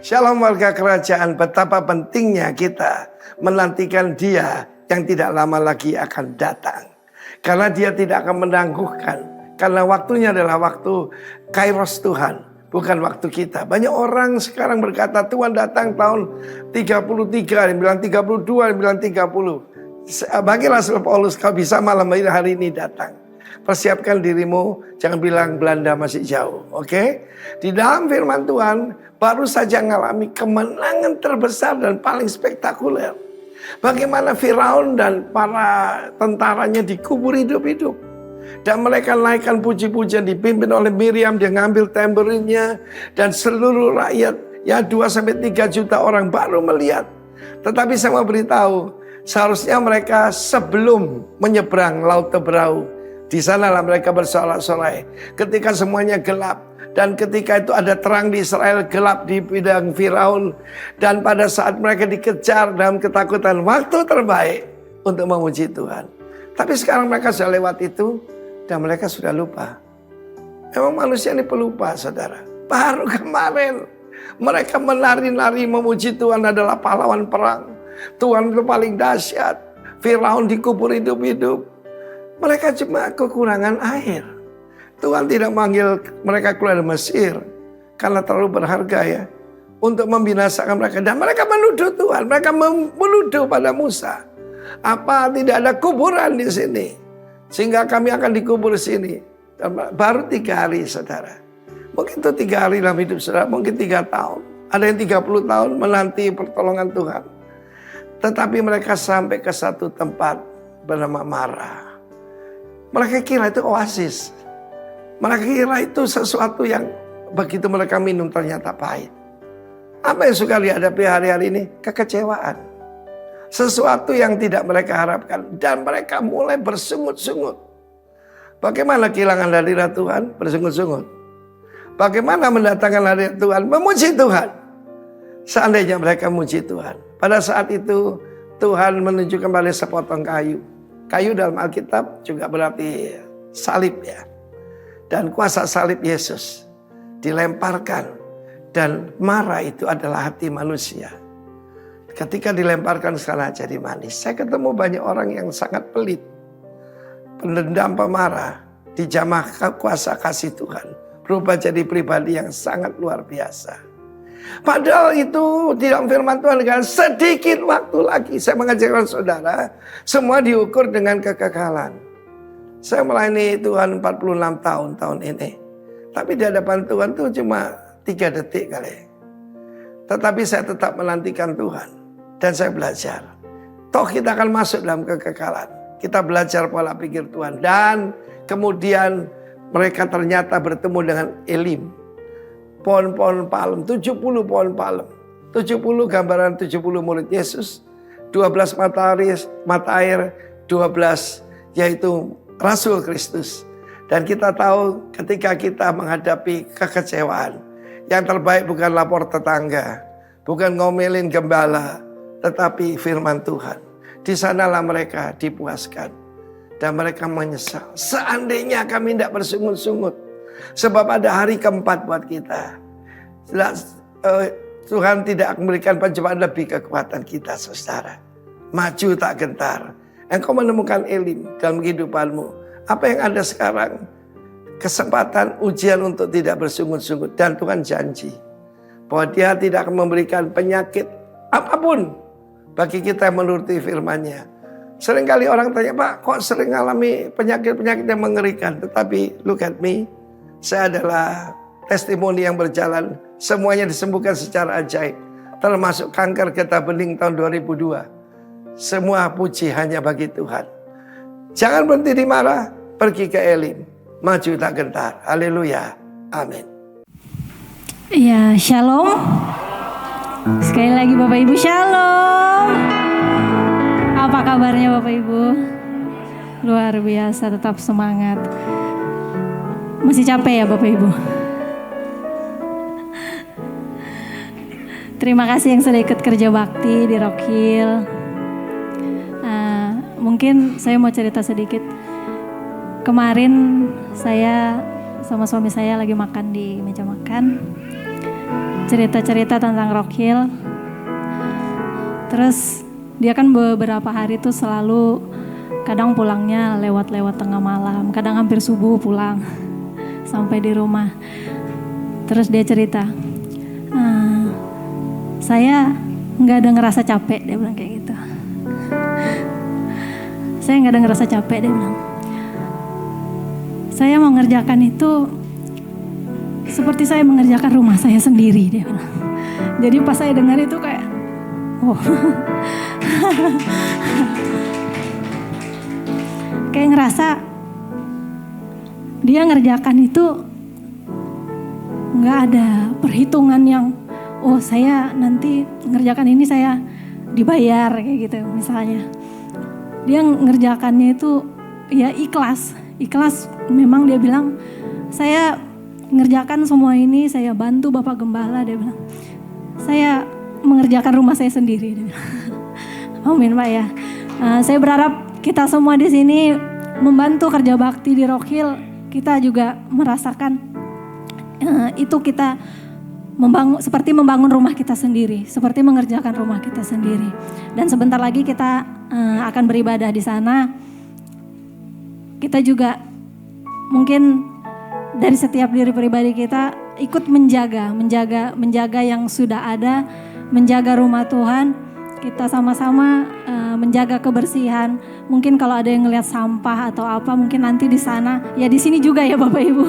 Shalom warga kerajaan, betapa pentingnya kita menantikan Dia yang tidak lama lagi akan datang. Karena Dia tidak akan menangguhkan. Karena waktunya adalah waktu kairos Tuhan, bukan waktu kita. Banyak orang sekarang berkata Tuhan datang tahun 33, yang bilang 32, yang bilang 30. Bagi Rasul Paulus, kau bisa malam hari ini datang. Persiapkan dirimu, jangan bilang Belanda masih jauh. Oke? Di dalam firman Tuhan, baru saja mengalami kemenangan terbesar dan paling spektakuler. Bagaimana Firaun dan para tentaranya dikubur hidup-hidup. Dan mereka naikkan puji-pujian dipimpin oleh Miriam. Dia ngambil tamberinnya. Dan seluruh rakyat, ya 2-3 juta orang baru melihat. Tetapi saya mau beritahu, seharusnya mereka sebelum menyeberang Laut Teberau, di sanalah mereka bersorak-sorai. Ketika semuanya gelap. Dan ketika itu ada terang di Israel, gelap di bidang Firaun. Dan pada saat mereka dikejar dalam ketakutan, waktu terbaik untuk memuji Tuhan. Tapi sekarang mereka sudah lewat itu. Dan mereka sudah lupa. Memang manusia ini pelupa, saudara. Baru kemarin mereka menari-nari memuji Tuhan adalah pahlawan perang. Tuhan itu paling dahsyat. Firaun dikubur hidup-hidup. Mereka cuma kekurangan air. Tuhan tidak manggil mereka keluar dari Mesir karena terlalu berharga ya, untuk membinasakan mereka. Dan mereka menuduh Tuhan, mereka menuduh pada Musa. Apa tidak ada kuburan di sini? Sehingga kami akan dikubur di sini. Baru 3 hari, saudara. Mungkin itu 3 hari dalam hidup saudara, mungkin 3 tahun. Ada yang 30 tahun menanti pertolongan Tuhan. Tetapi mereka sampai ke satu tempat bernama Marah. Mereka kira itu oasis. Mereka kira itu sesuatu yang begitu mereka minum ternyata pahit. Apa yang suka dihadapi hari-hari ini? Kekecewaan. Sesuatu yang tidak mereka harapkan. Dan mereka mulai bersungut-sungut. Bagaimana kehilangan hadirat Tuhan? Bersungut-sungut. Bagaimana mendatangkan hadirat Tuhan? Memuji Tuhan. Seandainya mereka memuji Tuhan. Pada saat itu Tuhan menunjukkan pada sepotong kayu. Kayu dalam Alkitab juga berarti salib ya. Dan kuasa salib Yesus dilemparkan. Dan marah itu adalah hati manusia. Ketika dilemparkan sekarang jadi manis. Saya ketemu banyak orang yang sangat pelit. Pendendam, pemarah. Dijamah kuasa kasih Tuhan. Berubah jadi pribadi yang sangat luar biasa. Padahal itu di dalam firman Tuhan dengan sedikit waktu lagi. Saya mengajarkan saudara, semua diukur dengan kekekalan. Saya melayani Tuhan 46 tahun ini. Tapi di hadapan Tuhan itu cuma 3 detik kali. Tetapi saya tetap menantikan Tuhan. Dan saya belajar. Toh kita akan masuk dalam kekekalan. Kita belajar pola pikir Tuhan. Dan kemudian mereka ternyata bertemu dengan Elim. Pohon-pohon palem, 70 pohon palem. 70 gambaran 70 murid Yesus. 12 mata air, 12 yaitu Rasul Kristus. Dan kita tahu ketika kita menghadapi kekecewaan. Yang terbaik bukan lapor tetangga. Bukan ngomelin gembala. Tetapi firman Tuhan. Di sanalah mereka dipuaskan. Dan mereka menyesal. Seandainya kami tidak bersungut-sungut. Sebab ada hari keempat buat kita. Tuhan tidak memberikan pencobaan lebih kekuatan kita, saudara. Maju tak gentar. Engkau menemukan Elim dalam kehidupanmu. Apa yang ada sekarang? Kesempatan ujian untuk tidak bersungut-sungut. Dan Tuhan janji bahwa Dia tidak akan memberikan penyakit apapun bagi kita yang menuruti firman-Nya. Seringkali orang tanya, Pak, kok sering mengalami penyakit-penyakit yang mengerikan? Tetapi look at me. Saya adalah testimoni yang berjalan. Semuanya disembuhkan secara ajaib. Termasuk kanker getah bening tahun 2002. Semua puji hanya bagi Tuhan. Jangan berhenti di marah. Pergi ke Elim. Maju tak gentar. Haleluya. Amin. Ya, shalom. Sekali lagi Bapak Ibu, shalom. Apa kabarnya Bapak Ibu? Luar biasa, tetap semangat. Masih capek ya Bapak Ibu? Terima kasih yang sudah ikut kerja bakti di Rock Hill. Mungkin saya mau cerita sedikit. Kemarin saya sama suami saya lagi makan di meja makan. cerita-cerita tentang Rockhill. Terus dia kan beberapa hari tuh selalu kadang pulangnya lewat-lewat tengah malam, kadang hampir subuh pulang sampai di rumah. Terus dia cerita, saya nggak ada ngerasa capek, dia bilang kayak gitu. Saya nggak ada ngerasa capek, dia bilang. Saya mau ngerjakan itu seperti saya mengerjakan rumah saya sendiri, dia bilang. Jadi pas saya dengar itu kayak, wow. Kayak ngerasa dia ngerjakan itu nggak ada perhitungan yang, oh saya nanti ngerjakan ini saya dibayar kayak gitu misalnya. Dia ngerjakannya itu ya ikhlas memang. Dia bilang saya ngerjakan semua ini, saya bantu Bapak Gembala, dia bilang saya mengerjakan rumah saya sendiri, dia bilang. Amin Pak ya. Saya berharap kita semua di sini membantu kerja bakti di Rockhill, kita juga merasakan itu kita seperti membangun rumah kita sendiri, seperti mengerjakan rumah kita sendiri. Dan sebentar lagi kita akan beribadah di sana. Kita juga mungkin dari setiap diri pribadi kita ikut menjaga yang sudah ada, menjaga rumah Tuhan. Kita sama-sama menjaga kebersihan. Mungkin kalau ada yang ngelihat sampah atau apa, mungkin nanti di sana, ya di sini juga ya Bapak Ibu.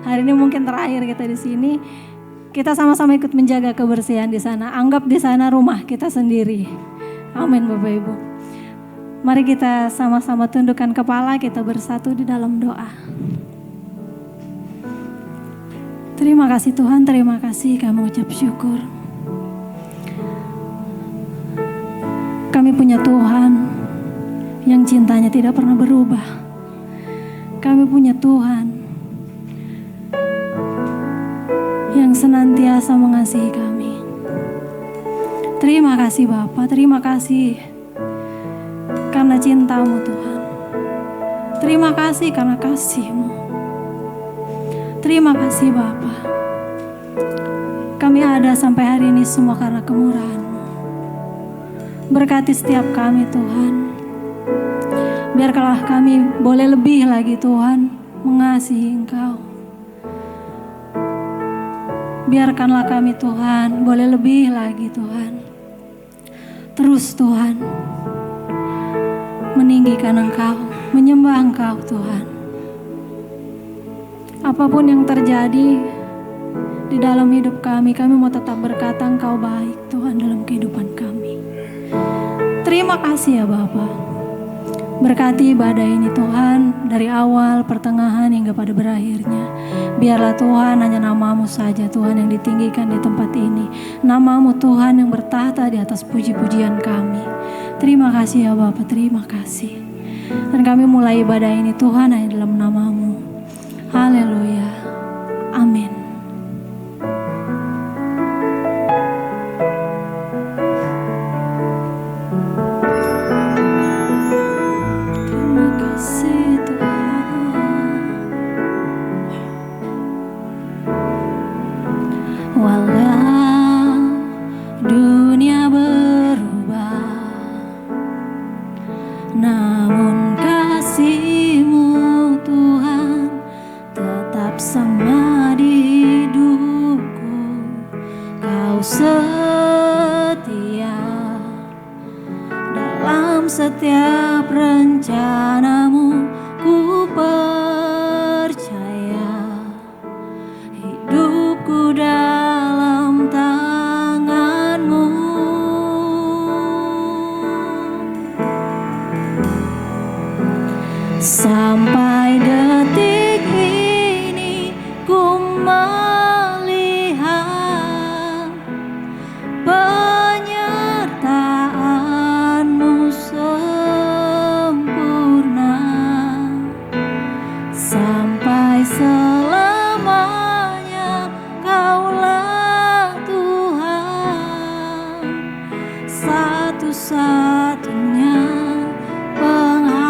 Hari ini mungkin terakhir kita di sini. Kita sama-sama ikut menjaga kebersihan di sana. Anggap di sana rumah kita sendiri. Amin Bapak Ibu. Mari kita sama-sama tundukkan kepala, kita bersatu di dalam doa. Terima kasih Tuhan, terima kasih, kami ucap syukur. Kami punya Tuhan yang cintanya tidak pernah berubah. Kami punya Tuhan yang senantiasa mengasihi kami. Terima kasih Bapa, terima kasih karena cinta-Mu Tuhan. Terima kasih karena kasih-Mu. Terima kasih Bapa. Kami ada sampai hari ini semua karena kemurahan-Mu. Berkati setiap kami Tuhan. Biarkanlah kami boleh lebih lagi Tuhan mengasihi Engkau. Biarkanlah kami Tuhan boleh lebih lagi Tuhan. Terus Tuhan meninggikan Engkau, menyembah Engkau Tuhan. Apapun yang terjadi di dalam hidup kami mau tetap berkata Engkau baik Tuhan dalam kehidupan kami. Terima kasih ya Bapa. Berkati ibadah ini Tuhan, dari awal, pertengahan hingga pada berakhirnya. Biarlah Tuhan hanya nama-Mu saja Tuhan yang ditinggikan di tempat ini. Nama-Mu Tuhan yang bertahta di atas puji-pujian kami. Terima kasih ya Bapa, terima kasih. Dan kami mulai ibadah ini Tuhan hanya dalam nama-Mu. Haleluya. Amin. Walau dunia berubah, namun kasih-Mu Tuhan tetap sama di hidupku. Kau setia dalam setiap rencana-Mu, ku percaya hidupku dalam tangan-Mu. Sampai detik ini ku melihat penyertaan-Mu sempurna. Sampai selamanya Kaulah Tuhan, satu-satunya pengharapanku.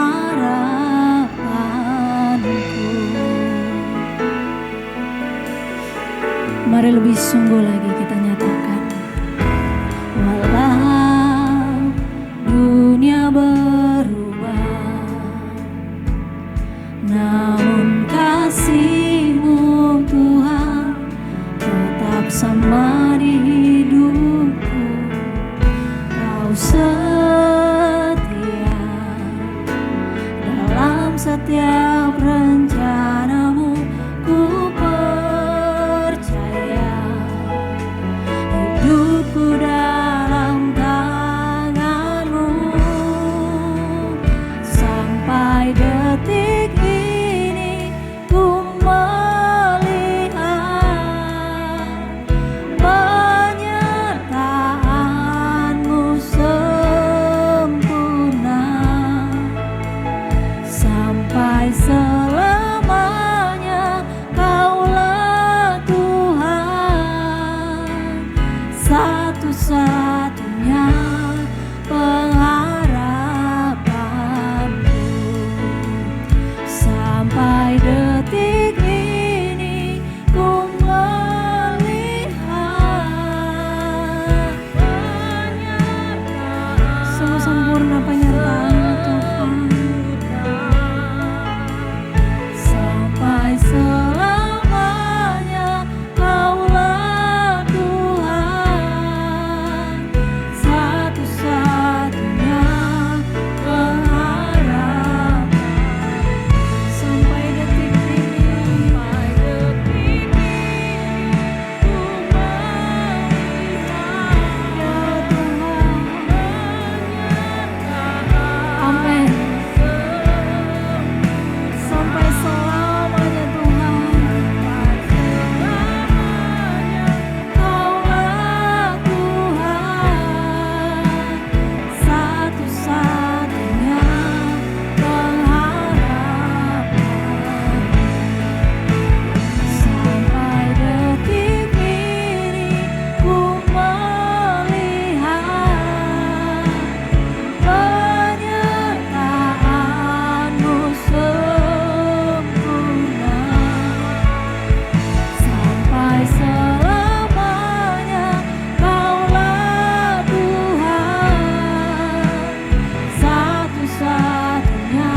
Mari lebih sungguh lagi kita nyatakan, walau dunia berubah, namun kasih-Mu Tuhan tetap sama di hidupku. Kau setia dalam setiap rencana-Mu. Ku percaya hidupku dalam tangan-Mu. Sampai detik ini ku melihat penyertaan-Mu sempurna. Sampai selamanya Kaulah Tuhan, satu-satunya pengharapanku. Sampai detik ini ku melihat sungguh sempurna penyertaan-Mu Tuhan. Sampai selamanya Kaulah Tuhan, satu-satunya pengharapan. Sampai detik ini ku melihat ya Tuhan. Amin. Sampai selamanya Tuhan, Kaulah Tuhan, satu-satunya pengharapan. Sampai detik ini ku melihat penyertaan-Mu sempurna. Sampai selamanya Kaulah Tuhan, satu-satunya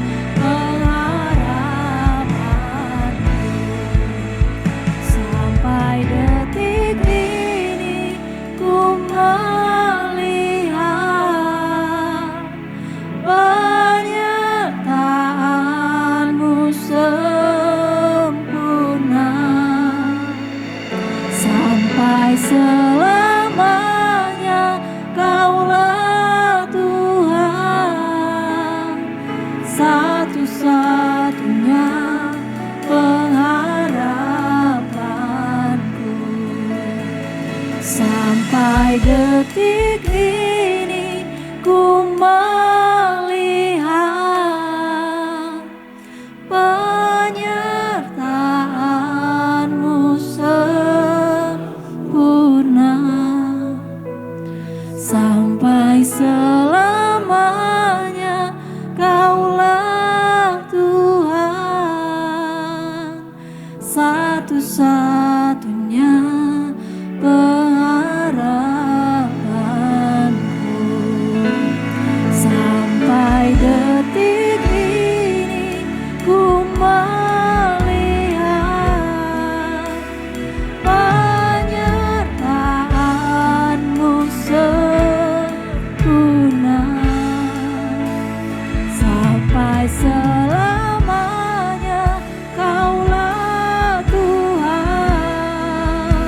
pengharapanku. Sampai detik ini ku melihat penyertaan-Mu sempurna. Sampai selamanya Kaulah Tuhan, satu-satunya pengharapanku. Sampai detik ini ku melihat penyertaan-Mu sempurna. Sampai selamanya Kaulah Tuhan, satu-satunya pengharapanku. Sampai detik ini ku melihat penyertaan-Mu sempurna. Sampai selamanya Kaulah Tuhan,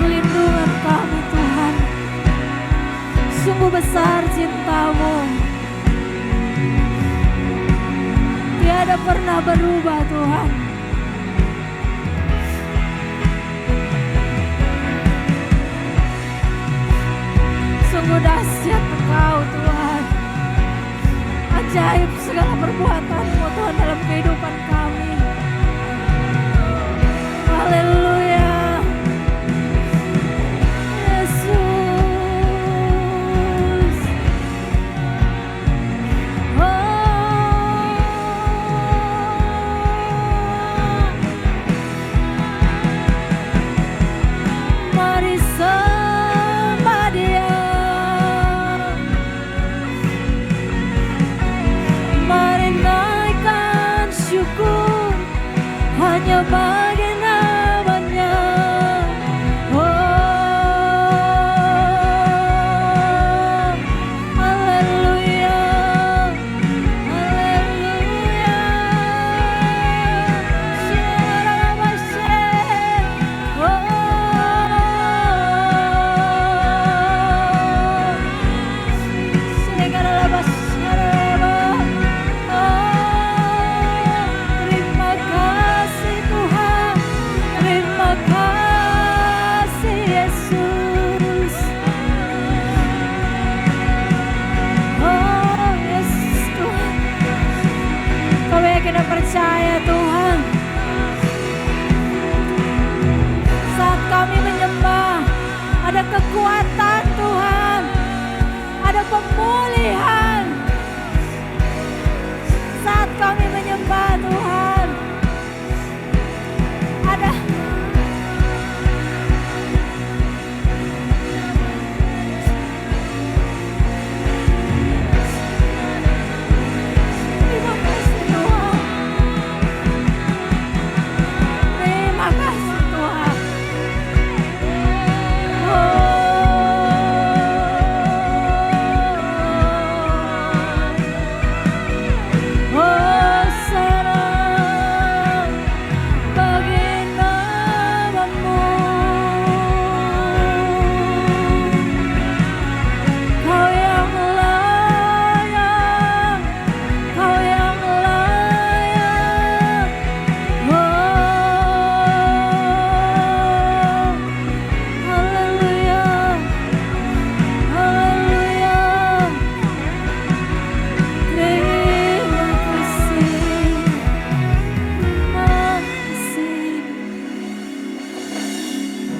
perlindungan kami Tuhan. Sungguh besar cinta-Mu, tiada pernah berubah Tuhan. Sungguh dahsyat Engkau Tuhan. Ajaib segala perbuatan-Mu Tuhan dalam kehidupan kami. Haleluya. Yesus. Mari sembah Dia. Mari naikkan syukur hanya bagi namanya. Oh, haleluya, haleluya. Syarabashe. Oh, Syarabasharaba. Terima kasih Tuhan, terima kasih Yesus. Oh Yesus Tuhan, kami yakin dan percaya Tuhan, saat kami menyembah ada kekuatan Tuhan, ada pemulihan. Saat kami menyembah Tuhan, ada terima kasih Tuhan, terima kasih Tuhan. Oh, serang bagi nama-Mu. Kau yang layak, Kau yang layak. Oh, haleluya, haleluya. Terima kasih,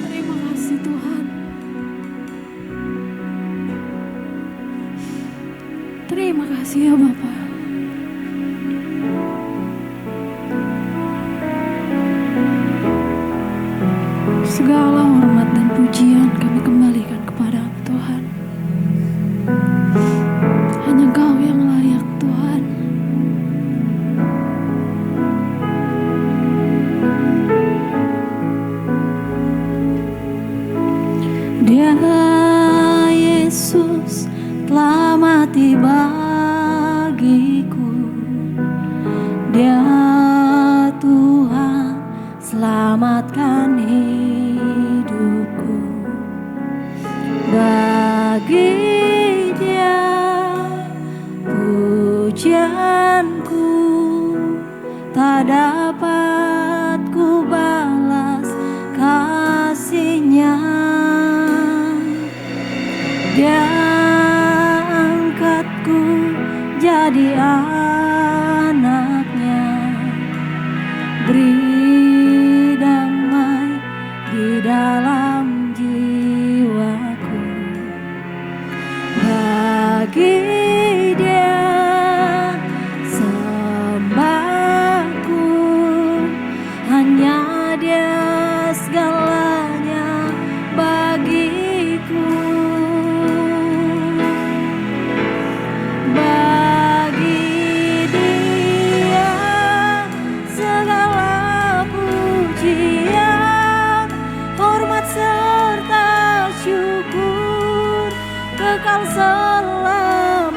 terima kasih Tuhan. Terima kasih ya Bapa. Segala hormat dan pujian kami kembalikan kepada-Mu Tuhan. Hanya Kau yang layak Tuhan. Dia Yesus telah mati bagiku. Dia Tuhan selamatkan hidupku. Bagi Dia pujianku tak dapat ku balas kasih-Nya. Dia angkatku jadi anak-Nya, beri damai di dalam jiwaku. Bagi Dia sembahku, hanya Dia segalanya bagiku. Bagi Dia segala pujian, hormat serta syukur kekal selama.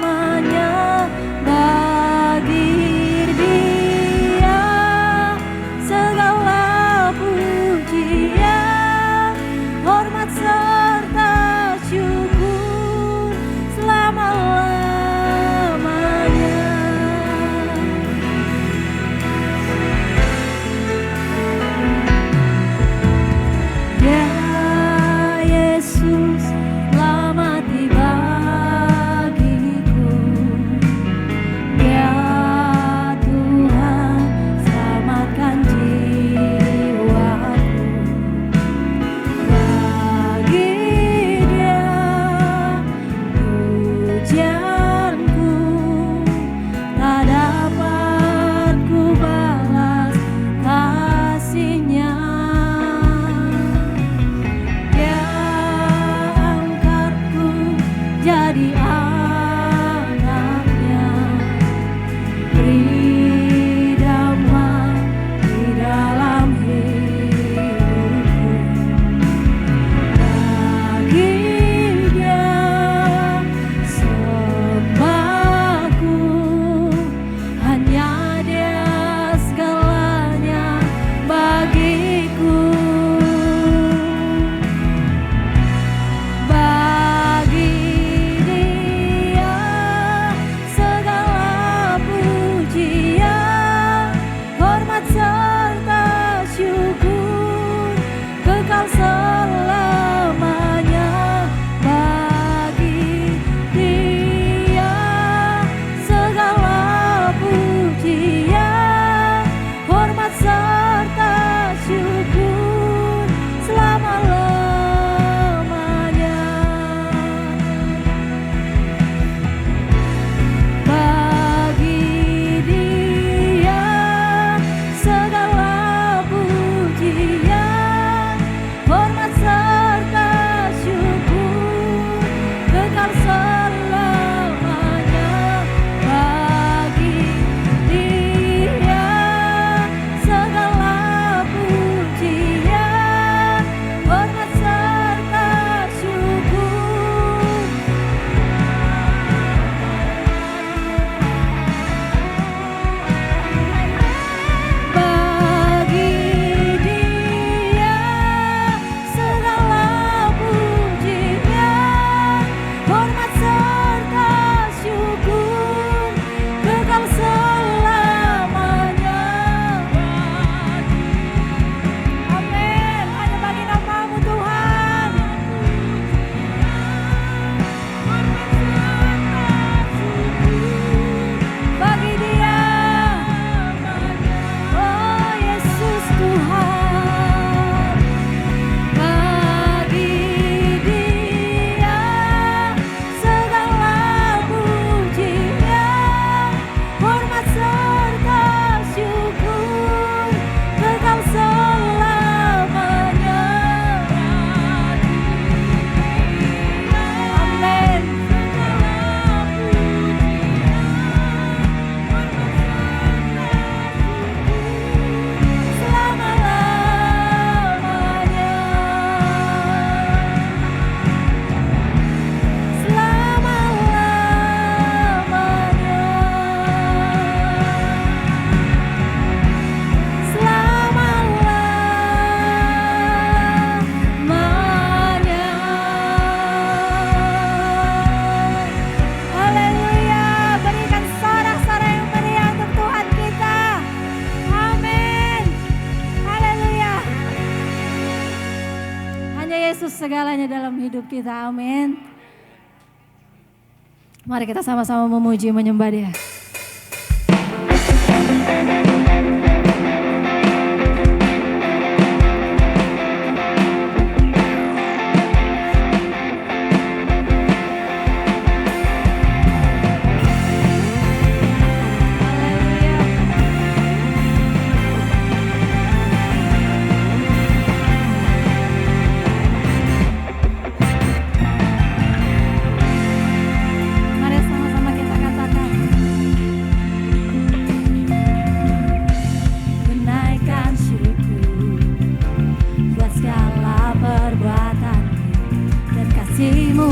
segalanya dalam hidup kita. Amin. Mari kita sama-sama memuji menyembah Dia. Mari sama-sama kita katakan. Menaikkan syukur buat segala perbuatanmu dan kasih-Mu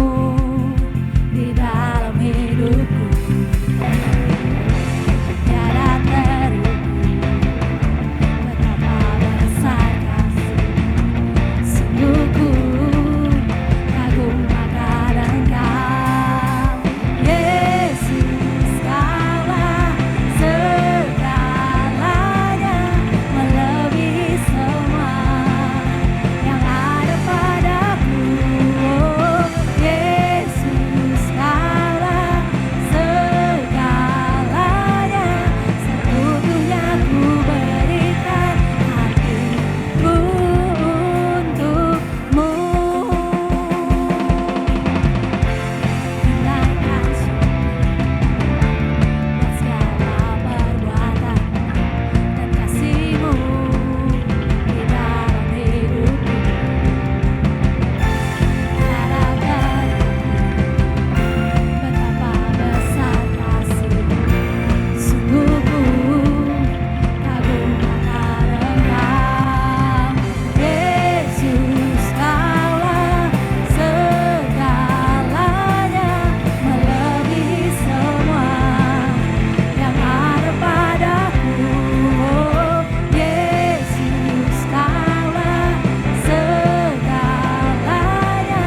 di dalam hidupku. Tiada terukur betapa besar kasih. Sungguh ku kagum akan Engkau, Yesus. Kaulah segalanya, melebihi semua yang ada padaku. Oh, Yesus, Kaulah segalanya, seutuhnya ku berikan hatiku untukmu. Menaikkan syukur buat segala perbuatanmu dan kasih-Mu di dalam hidupku. Tiada terukur betapa besar kasih-Mu. Sungguh ku kagum akan Engkau, Yesus. Kaulah segalanya, melebihi semua yang ada padaku. Oh, Yesus. Kaulah segalanya,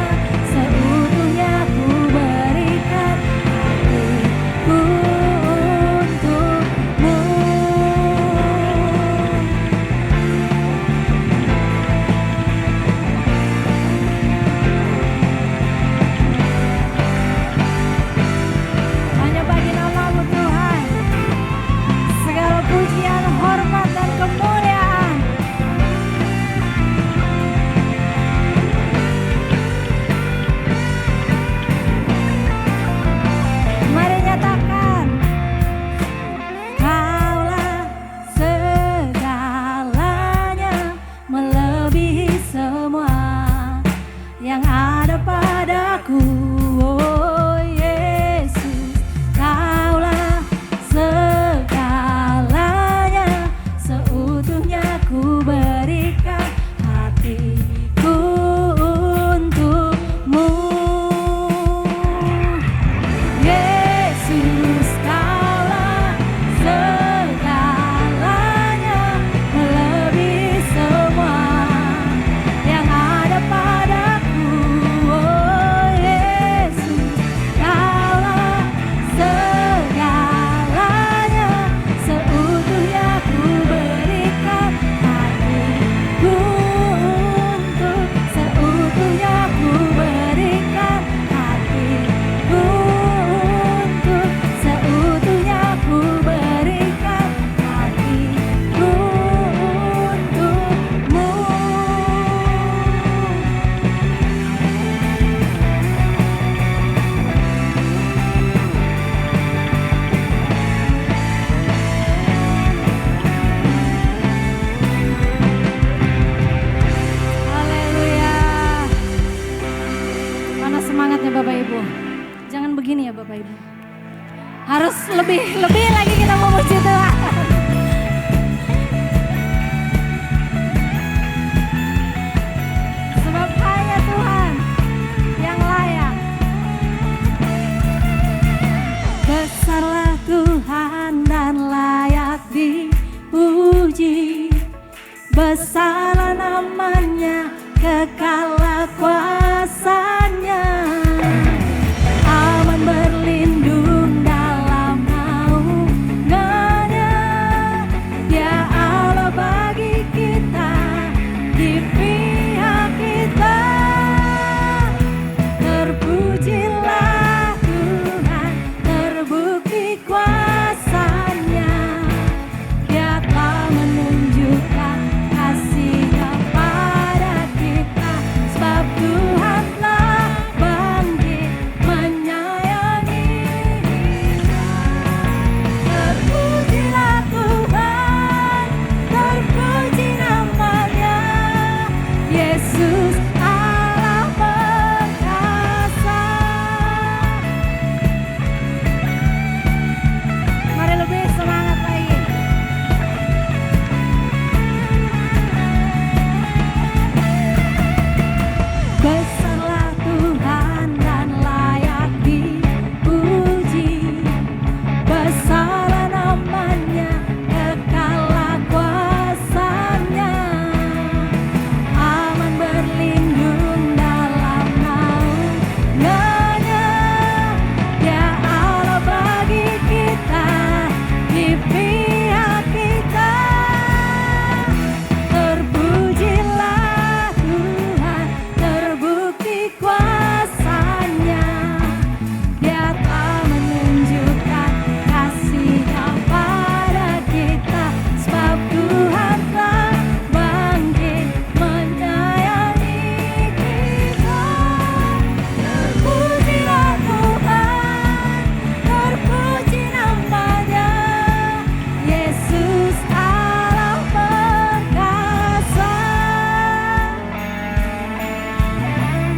seutuhnya ku berikan hatiku untukmu. Hanya bagi nama-Mu Tuhan segala pujian, hormat, dan kemuliaan. Mari nyatakan. Kaulah segalanya, melebihi semua yang ada padaku. Oh, Yesus. Kaulah segalanya, seutuhnya ku berikan hatiku untukmu. Yesus. Kaulah segalanya, melebihi semua yang ada padaku. Oh, Yesus. Kaulah segalanya, seutuhnya ku berikan hatiku untuk, seutuhnya ku berikan hatiku untuk, seutuhnya ku berikan hatiku untukmu. Haleluya. Mana semangatnya Bapak Ibu? Jangan begini ya Bapak Ibu. Harus lebih lagi kita memuji Tuhan. Sebab hanya Tuhan yang layak. Besarlah Tuhan dan layak dipuji. Besarlah namanya, kekallah kuasanya. Aman berlindung dalam naungannya.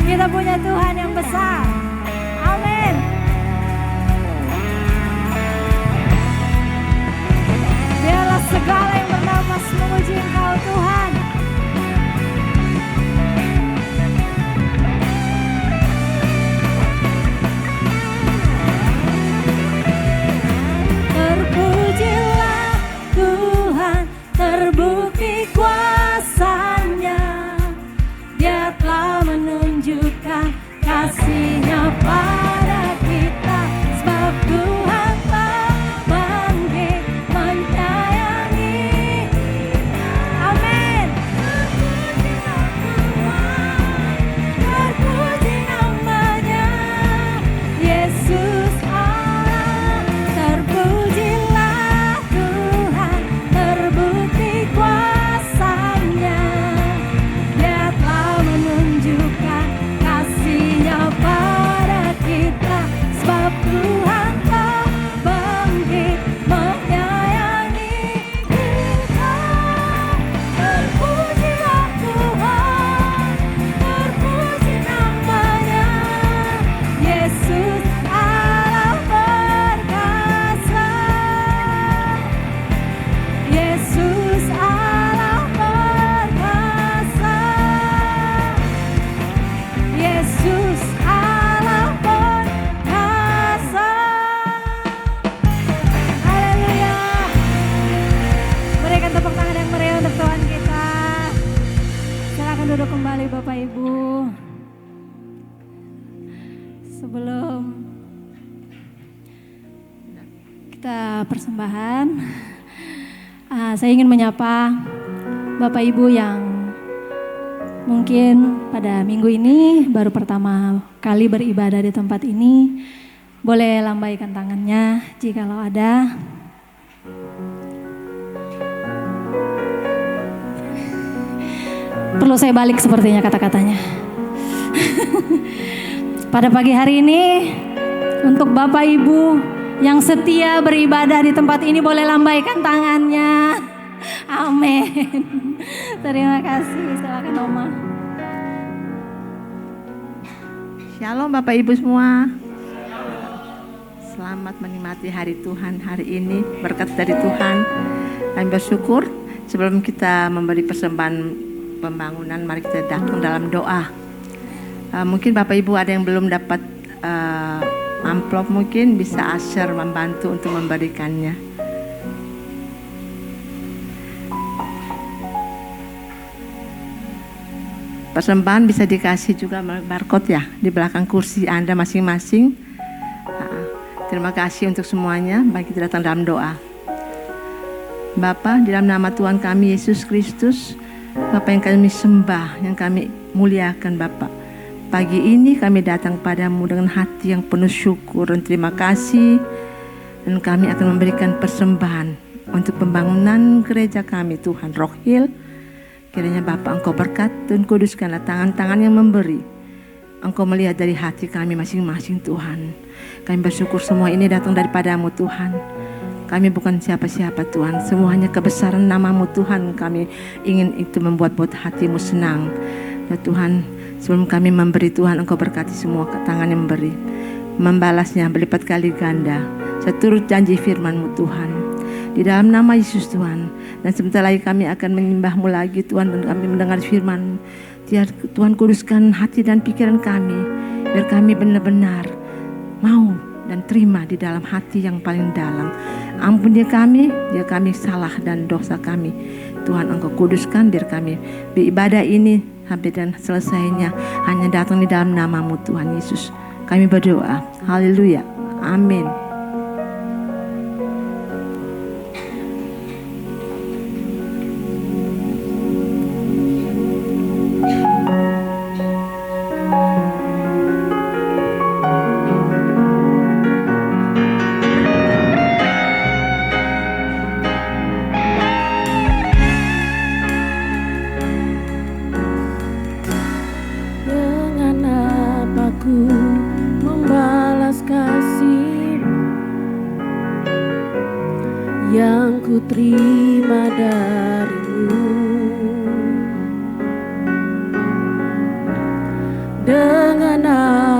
Kita punya Tuhan yang besar. Amin. Biarlah segala yang bernapas memuji Engkau Tuhan. Terpujilah Tuhan, terbukti kuasa-Nya. Dia telah menunjukkan kasih-Nya pada kita, sebab Tuhan telah bangkit menyayangi. Amin. Terpuji nama-Nya, Yesus Allah. Terpujilah Tuhan, terbukti kuasa-Nya. Dia telah menunjukkan kasih-Nya pada kita, sebab Tuhan telah bangkit menyayangi kita. Terpujilah Tuhan, terpuji nama-Nya, Yesus Allah perkasa. Yesus Allah perkasa. Yesus Allah perkasa. Haleluya. Berikan tepuk tangan yang meriah untuk Tuhan kita. Silakan duduk kembali Bapak Ibu. Sebelum kita persembahan, saya ingin menyapa Bapak Ibu yang mungkin pada minggu ini baru pertama kali beribadah di tempat ini. Boleh lambaikan tangannya jikalau ada. Perlu saya balik sepertinya kata-katanya. Pada pagi hari ini, untuk Bapak Ibu yang setia beribadah di tempat ini, boleh lambaikan tangannya. Amin. Terima kasih. Silakan Oma. Shalom Bapak Ibu semua. Selamat menikmati hari Tuhan hari ini, berkat dari Tuhan. Kami bersyukur. Sebelum kita memberi persembahan pembangunan, mari kita datang dalam doa. Mungkin Bapak Ibu ada yang belum dapat amplop, mungkin bisa Asher membantu untuk memberikannya. Persembahan bisa dikasih juga barcode ya di belakang kursi Anda masing-masing. Terima kasih untuk semuanya. Mari kita datang dalam doa. Bapa, di dalam nama Tuhan kami Yesus Kristus, Bapa yang kami sembah, yang kami muliakan Bapa. Pagi ini kami datang padamu dengan hati yang penuh syukur dan terima kasih. Dan kami akan memberikan persembahan untuk pembangunan gereja kami Tuhan Rohil. Kiranya Bapa Engkau berkat dan kuduskanlah tangan-tangan yang memberi. Engkau melihat dari hati kami masing-masing Tuhan. Kami bersyukur semua ini datang daripadamu Tuhan. Kami bukan siapa-siapa Tuhan. Semuanya kebesaran namamu Tuhan. Kami ingin itu membuat hatimu senang. Ya Tuhan, sebelum kami memberi Tuhan, Engkau berkati semua tangan yang memberi. Membalasnya berlipat kali ganda. Seturut janji firman-Mu Tuhan. Di dalam nama Yesus Tuhan. Dan sebentar lagi kami akan menyembah-Mu lagi Tuhan. Dan kami mendengar firman. Tuhan kuduskan hati dan pikiran kami. Biar kami benar-benar mau dan terima di dalam hati yang paling dalam. Ampun dia kami salah dan dosa kami. Tuhan Engkau kuduskan biar kami beribadah ini sampai dan selesainya hanya datang di dalam nama-Mu Tuhan Yesus. Kami berdoa. Haleluya. Amin. yang ku terima darimu.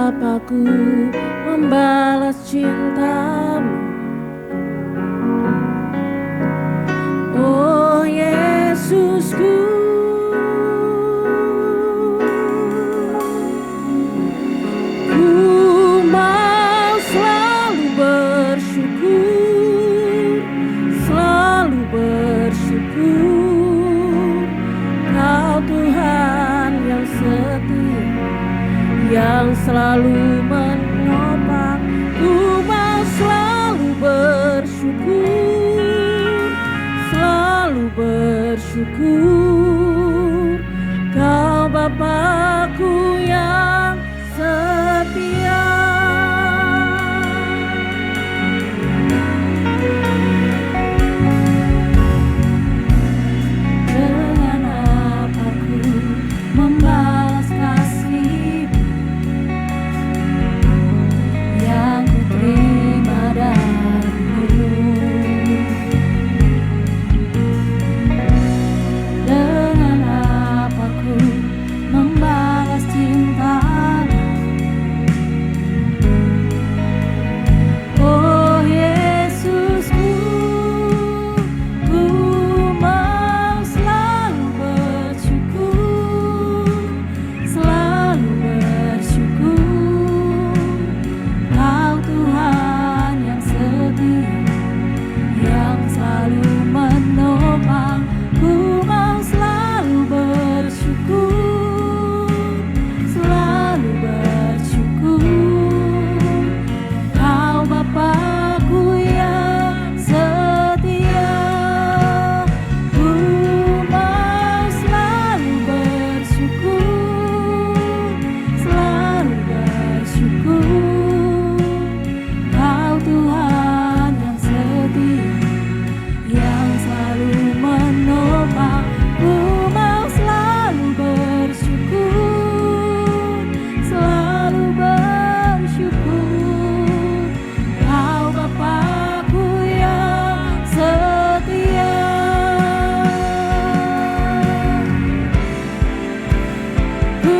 Bapa-Ku membalas cinta-Mu. Oh Yesusku, ku mau selalu bersyukur, selalu bersyukur. Kau Tuhan yang setia, yang selalu menopang. Ku mau selalu bersyukur, selalu bersyukur. Kau Bapa-Ku yang setia. Dengan apa ku membalas kasih-Mu yang ku terima dari-Mu. Dengan apa ku membalas cinta-Mu. Oh Yesusku, ku mau selalu bersyukur, selalu bersyukur. Kau Tuhan yang setia, yang selalu menopang. Ku mau selalu bersyukur, selalu bersyukur. Kau Bapa-Ku yang setia. Ku mau selalu bersyukur, selalu bersyukur. Kau Tuhan yang setia, yang selalu menopang. Ku mau selalu bersyukur, selalu bersyukur. Kau Bapa-Ku yang setia. Ku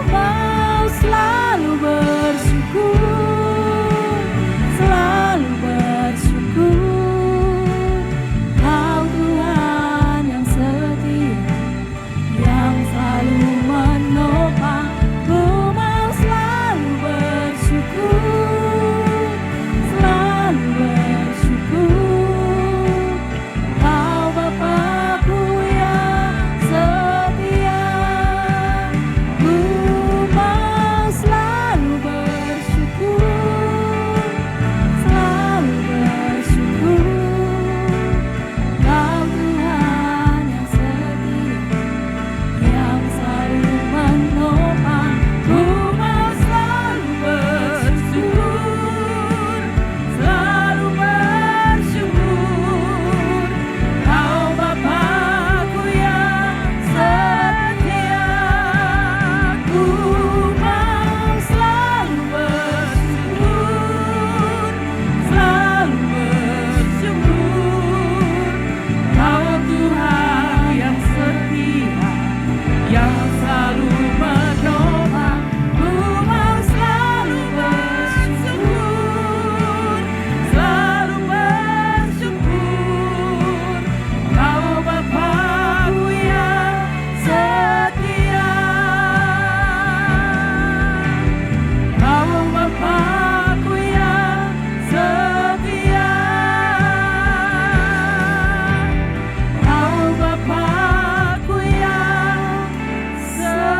mau selalu bersyukur, selalu bersyukur. Kau Tuhan yang setia, yang selalu menopang. Ku mau selalu bersyukur, selalu bersyukur. Kau Bapa-Ku yang setia. Ku mau selalu bersyukur, selalu bersyukur. Kau Tuhan yang setia, yang selalu menopang. Ku mau selalu bersyukur, selalu bersyukur. Kau Bapa-Ku yang setia. Ku mau selalu bersyukur, selalu bersyukur. Kau Tuhan yang setia, yang selalu menopang. Ku mau selalu bersyukur, selalu bersyukur. Kau Bapa-Ku yang setia. Kau Bapa-Ku yang setia. Kau Bapa-Ku yang setia.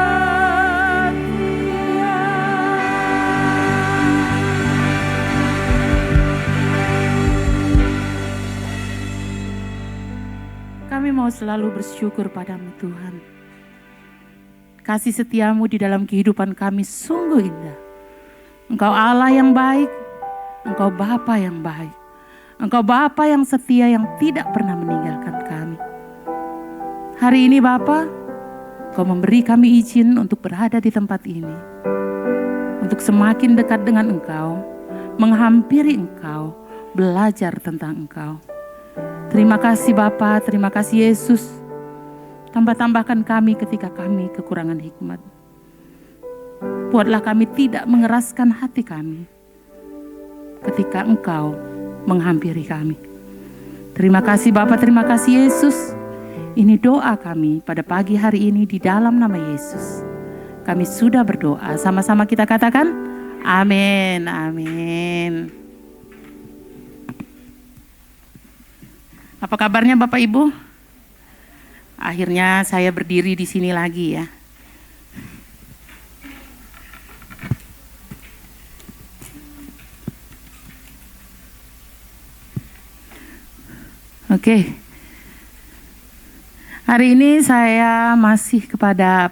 Kami mau selalu bersyukur padamu Tuhan. Kasih setiamu di dalam kehidupan kami sungguh indah. Engkau Allah yang baik, Engkau Bapa yang baik. Engkau Bapa yang setia yang tidak pernah meninggalkan kami. Hari ini Bapa, Kau memberi kami izin untuk berada di tempat ini. Untuk semakin dekat dengan Engkau, menghampiri Engkau, belajar tentang Engkau. Terima kasih Bapa, terima kasih Yesus. Tambah-tambahkan kami ketika kami kekurangan hikmat. buatlah kami tidak mengeraskan hati kami ketika Engkau menghampiri kami. Terima kasih Bapa, terima kasih Yesus. Ini doa kami pada pagi hari ini di dalam nama Yesus. Kami sudah berdoa, sama-sama kita katakan, amin, amin. Apa kabarnya Bapak Ibu? Akhirnya saya berdiri di sini lagi ya. Oke. Hari ini saya masih pada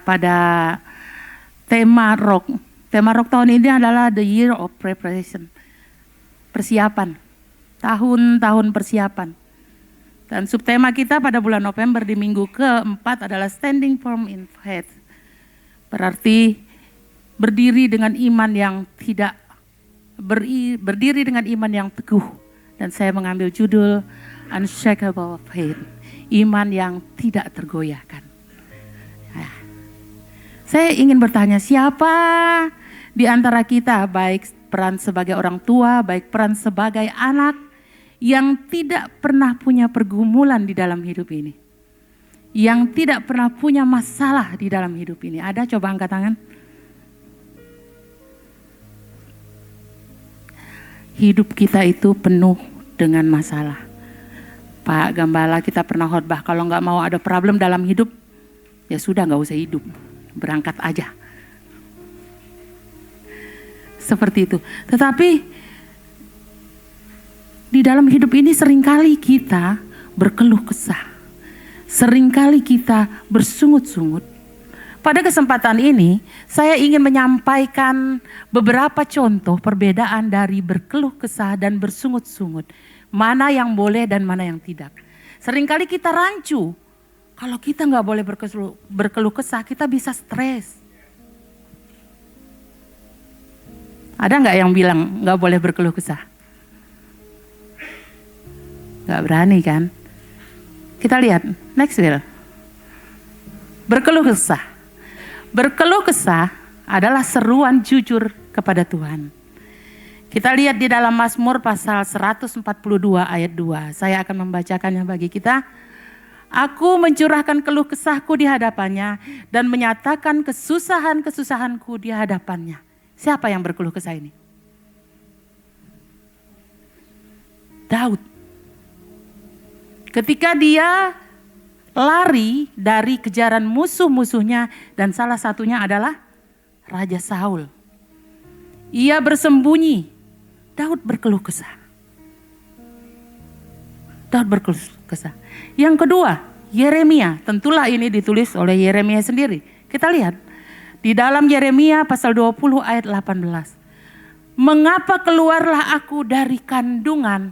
tema rock. Tema rock tahun ini adalah The Year of Preparation. Persiapan. Tahun-tahun persiapan. Dan subtema kita pada bulan November di minggu keempat adalah Standing Firm in Faith. Berarti berdiri dengan iman yang tidak berdiri dengan iman yang teguh. Dan saya mengambil judul Unshakable Faith, iman yang tidak tergoyahkan. Nah, saya ingin bertanya, siapa di antara kita, baik peran sebagai orang tua, baik peran sebagai anak, yang tidak pernah punya pergumulan di dalam hidup ini? Yang tidak pernah punya masalah di dalam hidup ini? Ada? Coba angkat tangan. Hidup kita itu penuh dengan masalah. Pak Gembala, kita pernah khotbah, kalau nggak mau ada problem dalam hidup, ya sudah nggak usah hidup, berangkat aja. Seperti itu. Tetapi di dalam hidup ini seringkali kita berkeluh kesah, seringkali kita bersungut-sungut. Pada kesempatan ini, saya ingin menyampaikan beberapa contoh perbedaan dari berkeluh kesah dan bersungut-sungut. Mana yang boleh dan mana yang tidak. Seringkali kita rancu. Kalau kita nggak boleh berkeluh kesah, kita bisa stres. Ada nggak yang bilang nggak boleh berkeluh kesah? Nggak berani kan? Kita lihat, next Will. Berkeluh kesah. Berkeluh kesah adalah seruan jujur kepada Tuhan. Kita lihat di dalam Mazmur pasal 142 ayat 2. Saya akan membacakannya bagi kita. Aku mencurahkan keluh kesahku di hadapannya dan menyatakan kesusahan-kesusahanku di hadapannya. Siapa yang berkeluh kesah ini? Daud. Ketika dia lari dari kejaran musuh-musuhnya dan salah satunya adalah Raja Saul. Ia bersembunyi. Daud berkeluh kesah. Daud berkeluh kesah. Yang kedua, Yeremia. Tentulah ini ditulis oleh Yeremia sendiri. Kita lihat. Di dalam Yeremia pasal 20 ayat 18. Mengapa keluarlah aku dari kandungan?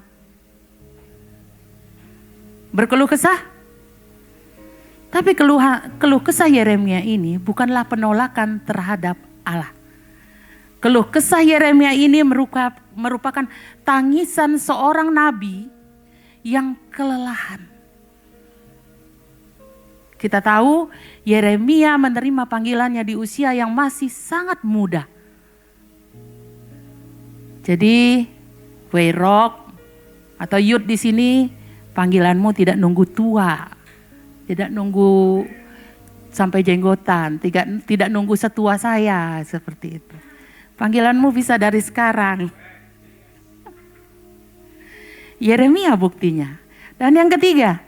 Berkeluh kesah? Tapi keluh kesah Yeremia ini bukanlah penolakan terhadap Allah. Keluh kesah Yeremia ini merupakan tangisan seorang nabi yang kelelahan. Kita tahu Yeremia menerima panggilannya di usia yang masih sangat muda. Jadi, Weirok atau youth di sini, panggilanmu tidak nunggu tua, tidak nunggu sampai jenggotan, tidak nunggu setua saya, seperti itu. Panggilanmu bisa dari sekarang. Yeremia buktinya. Dan yang ketiga,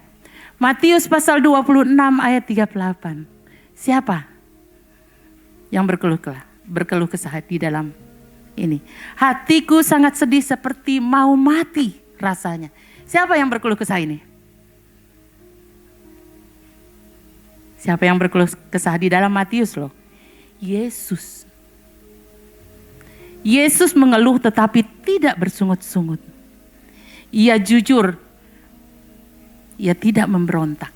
Matius pasal 26 ayat 38. Siapa yang berkeluh kesah di dalam ini? Hatiku sangat sedih seperti mau mati rasanya. Siapa yang berkeluh kesah ini? Siapa yang berkeluh kesah di dalam Matius loh? Yesus. Yesus mengeluh tetapi tidak bersungut-sungut. Ia jujur. Ia tidak memberontak.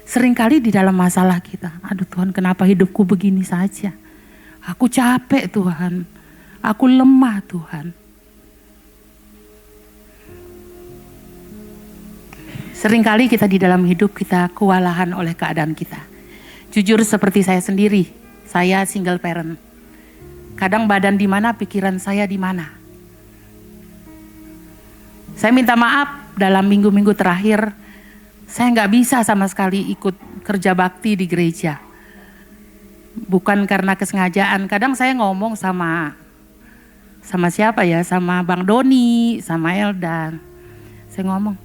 Seringkali di dalam masalah kita, aduh Tuhan, kenapa hidupku begini saja? Aku capek Tuhan. Aku lemah Tuhan. Seringkali kita di dalam hidup kita kewalahan oleh keadaan kita. Jujur seperti saya sendiri, saya single parent. Kadang badan di mana, pikiran saya di mana. Saya minta maaf, dalam minggu-minggu terakhir saya nggak bisa sama sekali ikut kerja bakti di gereja. Bukan karena kesengajaan. Kadang saya ngomong sama siapa ya, sama Bang Doni, sama Eldan. Saya ngomong,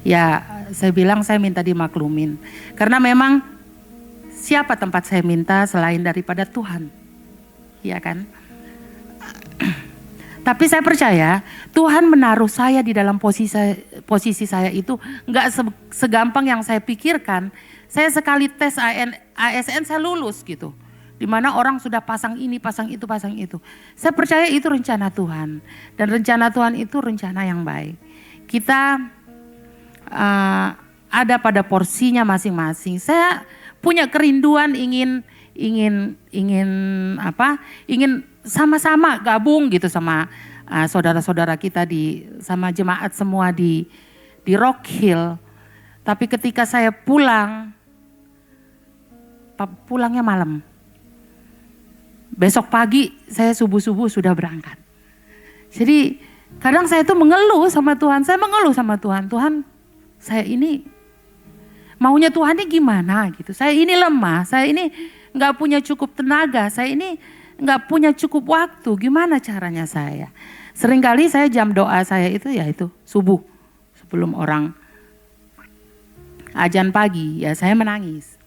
ya saya bilang saya minta dimaklumin. Karena memang siapa tempat saya minta selain daripada Tuhan. Iya kan? Tapi saya percaya Tuhan menaruh saya di dalam posisi saya itu nggak segampang yang saya pikirkan. Saya sekali tes ASN saya lulus gitu. Dimana orang sudah pasang ini, pasang itu, pasang itu. Saya percaya itu rencana Tuhan. Dan rencana Tuhan itu rencana yang baik. Kita ada pada porsinya masing-masing. Saya punya kerinduan ingin sama-sama gabung gitu sama saudara-saudara kita sama jemaat semua di Rock Hill. Tapi ketika saya pulangnya malam. Besok pagi saya subuh-subuh sudah berangkat. Jadi kadang saya tuh mengeluh sama Tuhan. Saya mengeluh sama Tuhan. Tuhan, saya ini maunya Tuhan ini gimana gitu. Saya ini lemah. Saya ini nggak punya cukup tenaga. Saya ini nggak punya cukup waktu. Gimana caranya saya? Seringkali saya jam doa saya itu subuh. Sebelum orang ajan pagi ya saya menangis.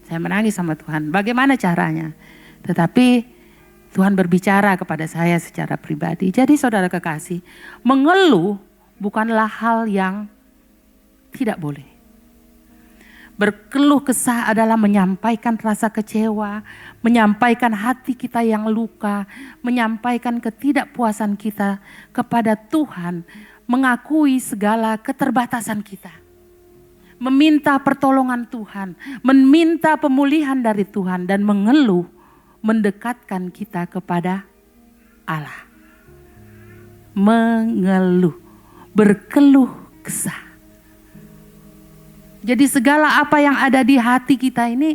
Saya menangis sama Tuhan. Bagaimana caranya? Tetapi Tuhan berbicara kepada saya secara pribadi. Jadi saudara kekasih, mengeluh bukanlah hal yang tidak boleh. Berkeluh kesah adalah menyampaikan rasa kecewa, menyampaikan hati kita yang luka, menyampaikan ketidakpuasan kita kepada Tuhan, mengakui segala keterbatasan kita. Meminta pertolongan Tuhan, meminta pemulihan dari Tuhan dan mengeluh mendekatkan kita kepada Allah. Mengeluh, berkeluh kesah. Jadi segala apa yang ada di hati kita ini,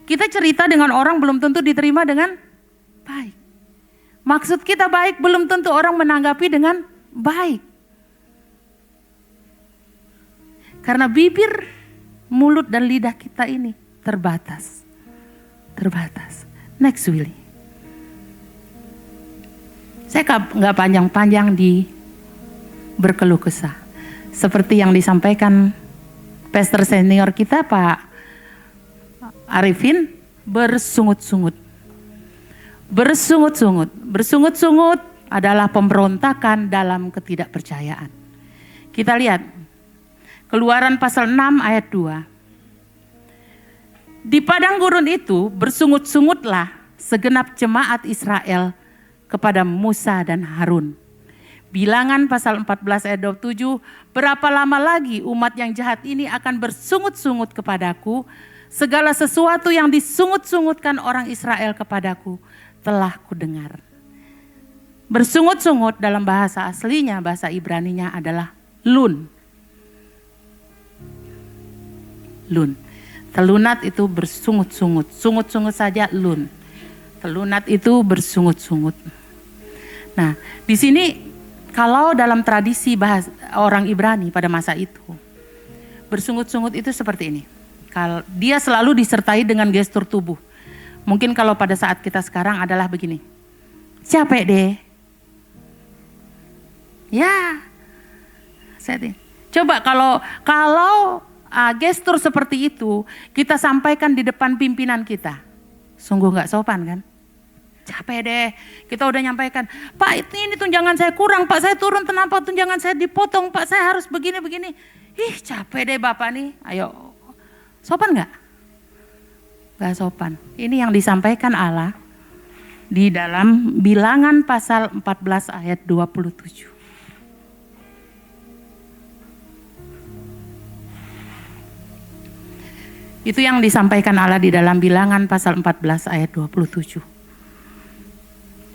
kita cerita dengan orang belum tentu diterima dengan baik. Maksud kita baik belum tentu orang menanggapi dengan baik. Karena bibir, mulut dan lidah kita ini terbatas. Terbatas. Next Willy. Saya nggak panjang-panjang di berkeluh kesah. Seperti yang disampaikan pastor senior kita Pak Arifin, bersungut-sungut. Bersungut-sungut. Bersungut-sungut adalah pemberontakan dalam ketidakpercayaan. Kita lihat Keluaran pasal 6 ayat 2. Di padang gurun itu bersungut-sungutlah segenap jemaat Israel kepada Musa dan Harun. Bilangan pasal 14 ayat 27, berapa lama lagi umat yang jahat ini akan bersungut-sungut kepadaku? Segala sesuatu yang disungut-sungutkan orang Israel kepadaku telah kudengar. Bersungut-sungut dalam bahasa aslinya, bahasa Ibraninya adalah lun. Lun. Telunat itu bersungut-sungut. Sungut-sungut saja lun. Telunat itu bersungut-sungut. Nah, di sini kalau dalam tradisi bahasa orang Ibrani pada masa itu, bersungut-sungut itu seperti ini. Kalau dia selalu disertai dengan gestur tubuh. Mungkin kalau pada saat kita sekarang adalah begini. Capek deh. Ya. Coba kalau gestur seperti itu kita sampaikan di depan pimpinan kita. Sungguh gak sopan kan? Capek deh, kita udah nyampaikan, Pak ini tunjangan saya kurang, Pak saya turun kenapa tunjangan saya dipotong, Pak saya harus begini-begini. Ih capek deh Bapak nih, ayo. Sopan gak? Gak sopan. Ini yang disampaikan Allah di dalam Bilangan pasal 14 ayat 27. Itu yang disampaikan Allah di dalam Bilangan pasal 14 ayat 27.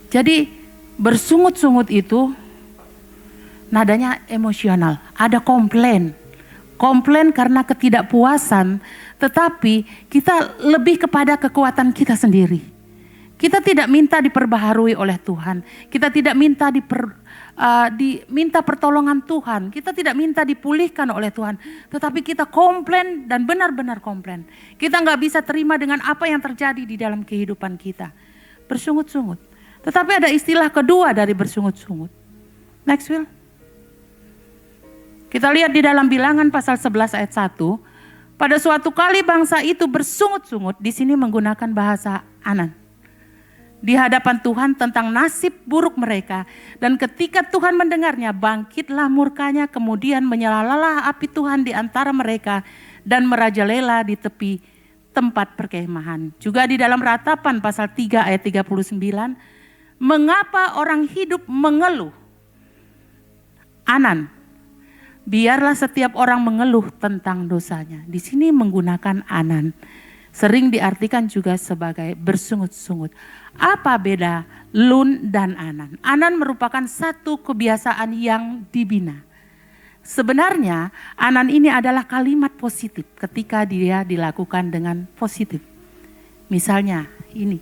Jadi bersungut-sungut itu nadanya emosional, ada komplain, komplain karena ketidakpuasan, tetapi kita lebih kepada kekuatan kita sendiri. Kita tidak minta diperbaharui oleh Tuhan. Kita tidak minta diminta pertolongan Tuhan. Kita tidak minta dipulihkan oleh Tuhan. Tetapi kita komplain dan benar-benar komplain. Kita nggak bisa terima dengan apa yang terjadi di dalam kehidupan kita. Bersungut-sungut. Tetapi ada istilah kedua dari bersungut-sungut. Next Will. Kita lihat di dalam Bilangan pasal 11 ayat 1. Pada suatu kali bangsa itu bersungut-sungut. Di sini menggunakan bahasa Anan. Di hadapan Tuhan tentang nasib buruk mereka. Dan ketika Tuhan mendengarnya, bangkitlah murkanya, kemudian menyala-lalah api Tuhan di antara mereka dan merajalela di tepi tempat perkemahan. Juga di dalam Ratapan pasal 3 ayat 39, mengapa orang hidup mengeluh? Anan, biarlah setiap orang mengeluh tentang dosanya. Di sini menggunakan Anan. Sering diartikan juga sebagai bersungut-sungut. Apa beda lun dan anan? Anan merupakan satu kebiasaan yang dibina. Sebenarnya anan ini adalah kalimat positif ketika dia dilakukan dengan positif. Misalnya ini.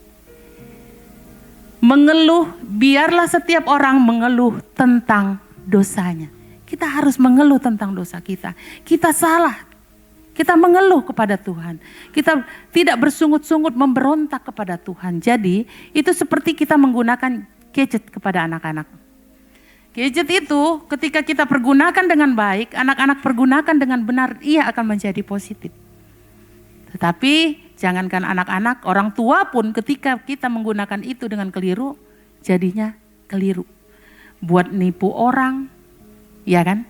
Mengeluh, biarlah setiap orang mengeluh tentang dosanya. Kita harus mengeluh tentang dosa kita. Kita salah. Kita mengeluh kepada Tuhan. Kita tidak bersungut-sungut memberontak kepada Tuhan. Jadi itu seperti kita menggunakan gadget kepada anak-anak. Gadget itu ketika kita pergunakan dengan baik, anak-anak pergunakan dengan benar, ia akan menjadi positif. Tetapi jangankan anak-anak, orang tua pun ketika kita menggunakan itu dengan keliru, jadinya keliru. Buat nipu orang, ya kan?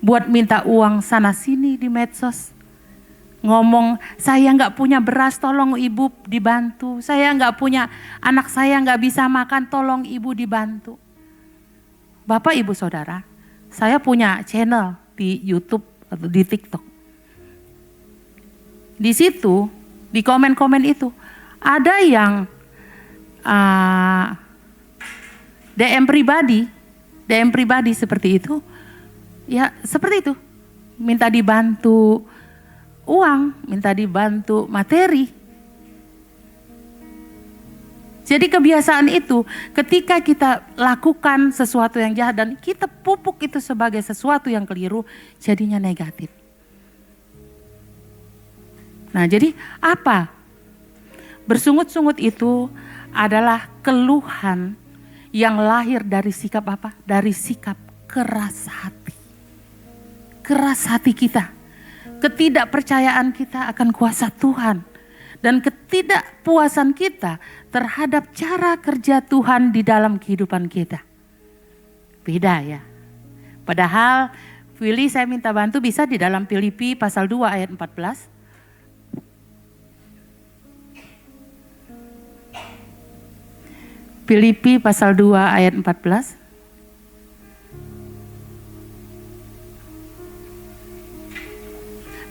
Buat minta uang sana sini di medsos. Ngomong, saya nggak punya beras, tolong ibu dibantu. Saya nggak punya, anak saya nggak bisa makan, tolong ibu dibantu. Bapak ibu saudara, saya punya channel di YouTube atau di TikTok. Di situ, di komen-komen itu, ada yang DM pribadi seperti itu. Ya seperti itu, minta dibantu uang, minta dibantu materi. Jadi kebiasaan itu ketika kita lakukan sesuatu yang jahat dan kita pupuk itu sebagai sesuatu yang keliru, jadinya negatif. Nah jadi apa? Bersungut-sungut itu adalah keluhan yang lahir dari sikap apa? Dari sikap keras hati. Keras hati kita. Ketidakpercayaan kita akan kuasa Tuhan dan ketidakpuasan kita terhadap cara kerja Tuhan di dalam kehidupan kita. Beda ya. Padahal Willy saya minta bantu bisa di dalam Filipi pasal 2 ayat 14. Filipi pasal 2 ayat 14.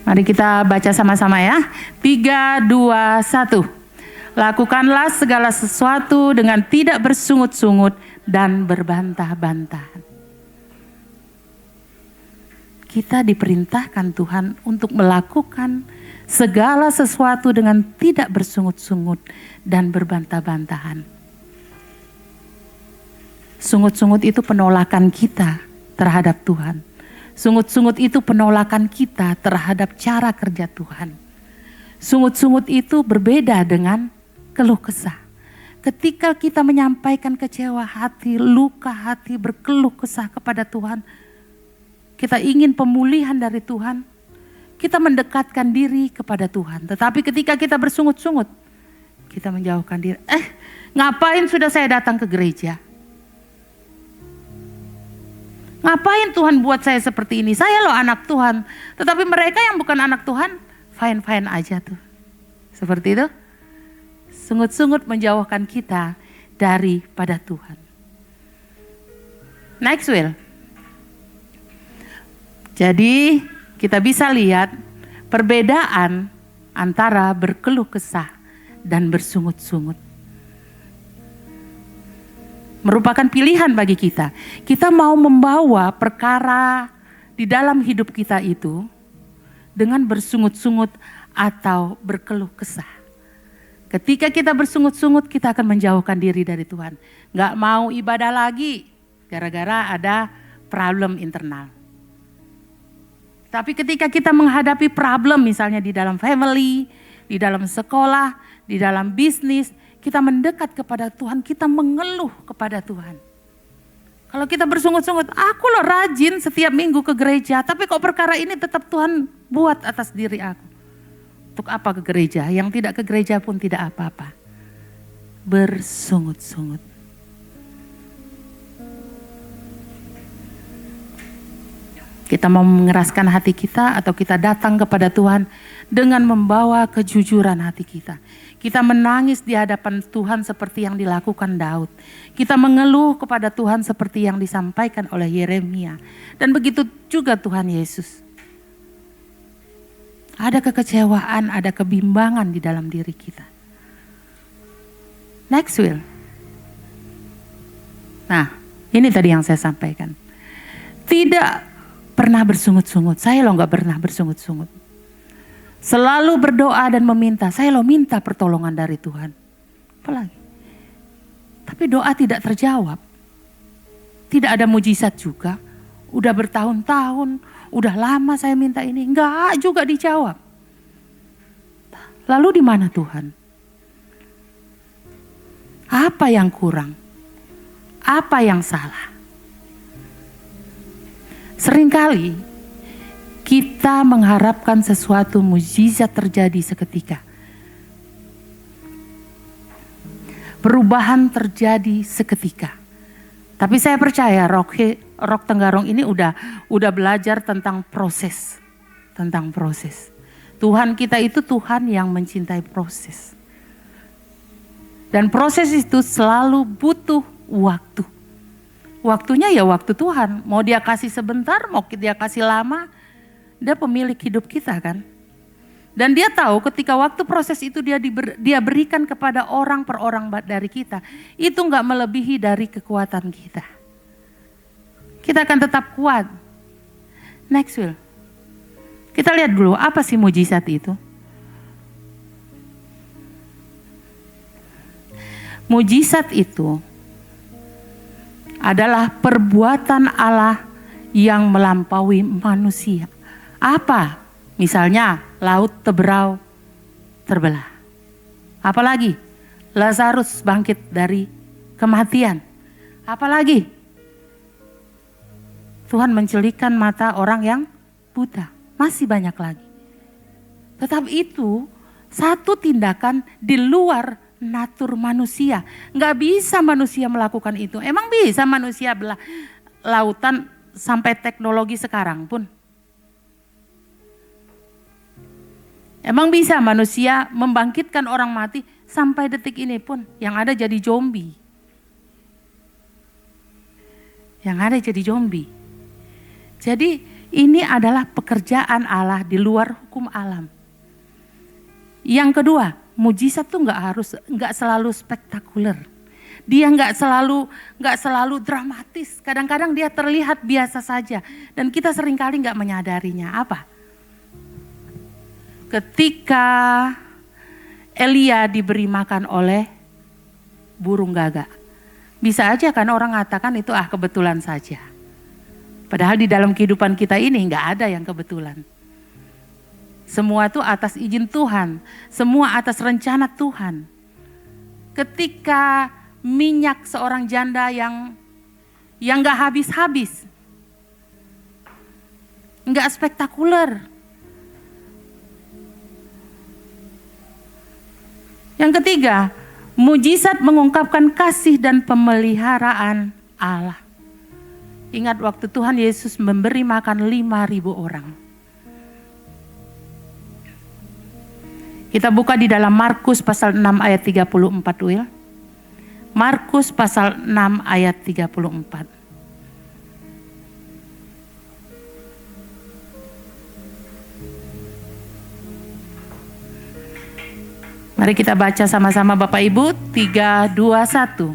Mari kita baca sama-sama ya. 3, 2, 1. Lakukanlah segala sesuatu dengan tidak bersungut-sungut dan berbantah-bantahan. Kita diperintahkan Tuhan untuk melakukan segala sesuatu dengan tidak bersungut-sungut dan berbantah-bantahan. Sungut-sungut itu penolakan kita terhadap Tuhan. Sungut-sungut itu penolakan kita terhadap cara kerja Tuhan. Sungut-sungut itu berbeda dengan keluh kesah. Ketika kita menyampaikan kecewa hati, luka hati, berkeluh kesah kepada Tuhan, kita ingin pemulihan dari Tuhan, kita mendekatkan diri kepada Tuhan. Tetapi ketika kita bersungut-sungut, kita menjauhkan diri. Ngapain sudah saya datang ke gereja? Ngapain Tuhan buat saya seperti ini? Saya loh anak Tuhan. Tetapi mereka yang bukan anak Tuhan, fine-fine aja tuh. Seperti itu. Sungut-sungut menjauhkan kita daripada Tuhan. Next Will. Jadi kita bisa lihat perbedaan antara berkeluh kesah dan bersungut-sungut. Merupakan pilihan bagi kita. Kita mau membawa perkara di dalam hidup kita itu dengan bersungut-sungut atau berkeluh kesah. Ketika kita bersungut-sungut, kita akan menjauhkan diri dari Tuhan. Gak mau ibadah lagi gara-gara ada problem internal. Tapi ketika kita menghadapi problem misalnya di dalam family, di dalam sekolah, di dalam bisnis, kita mendekat kepada Tuhan, kita mengeluh kepada Tuhan. Kalau kita bersungut-sungut, aku loh rajin setiap minggu ke gereja, tapi kok perkara ini tetap Tuhan buat atas diri aku. Untuk apa ke gereja? Yang tidak ke gereja pun tidak apa-apa. Bersungut-sungut. Kita mau mengeraskan hati kita atau kita datang kepada Tuhan dengan membawa kejujuran hati kita. Kita menangis di hadapan Tuhan seperti yang dilakukan Daud. Kita mengeluh kepada Tuhan seperti yang disampaikan oleh Yeremia. Dan begitu juga Tuhan Yesus. Ada kekecewaan, ada kebimbangan di dalam diri kita. Next will. Nah, ini tadi yang saya sampaikan. Tidak pernah bersungut-sungut. Saya loh gak pernah bersungut-sungut. Selalu berdoa dan meminta. Saya loh minta pertolongan dari Tuhan. Apalagi. Tapi doa tidak terjawab. Tidak ada mujizat juga. Udah bertahun-tahun, udah lama saya minta ini. Enggak juga dijawab. Lalu di mana Tuhan? Apa yang kurang? Apa yang salah? Seringkali kita mengharapkan sesuatu mujizat terjadi seketika. Perubahan terjadi seketika. Tapi saya percaya Rock Tenggarong ini udah belajar tentang proses. Tentang proses. Tuhan kita itu Tuhan yang mencintai proses. Dan proses itu selalu butuh waktu. Waktunya ya waktu Tuhan. Mau dia kasih sebentar, mau dia kasih lama. Dia pemilik hidup kita kan. Dan dia tahu ketika waktu proses itu dia berikan kepada orang per orang dari kita. Itu gak melebihi dari kekuatan kita. Kita akan tetap kuat. Next will. Kita lihat dulu apa sih mujizat itu. Mujizat itu adalah perbuatan Allah yang melampaui manusia. Apa? Misalnya laut Teberau terbelah. Apalagi Lazarus bangkit dari kematian. Apalagi Tuhan mencelikkan mata orang yang buta. Masih banyak lagi. Tetapi itu satu tindakan di luar natur manusia. Nggak bisa manusia melakukan itu. Emang bisa manusia belah lautan sampai teknologi sekarang pun? Emang bisa manusia membangkitkan orang mati sampai detik ini pun? Yang ada jadi zombie. Yang ada jadi zombie. Jadi ini adalah pekerjaan Allah di luar hukum alam. Yang kedua, mujizat tuh nggak selalu spektakuler. Dia nggak selalu dramatis. Kadang-kadang dia terlihat biasa saja dan kita seringkali nggak menyadarinya. Apa? Ketika Elia diberi makan oleh burung gagak, bisa aja kan orang mengatakan itu kebetulan saja. Padahal di dalam kehidupan kita ini nggak ada yang kebetulan. Semua itu atas izin Tuhan, semua atas rencana Tuhan. Ketika minyak seorang janda yang nggak habis-habis, nggak spektakuler. Yang ketiga, mujizat mengungkapkan kasih dan pemeliharaan Allah. Ingat waktu Tuhan Yesus memberi makan 5.000 orang. Kita buka di dalam Markus pasal 6 ayat 34 Will. Markus pasal 6 ayat 34. Mari kita baca sama-sama Bapak Ibu, 3, 2, 1.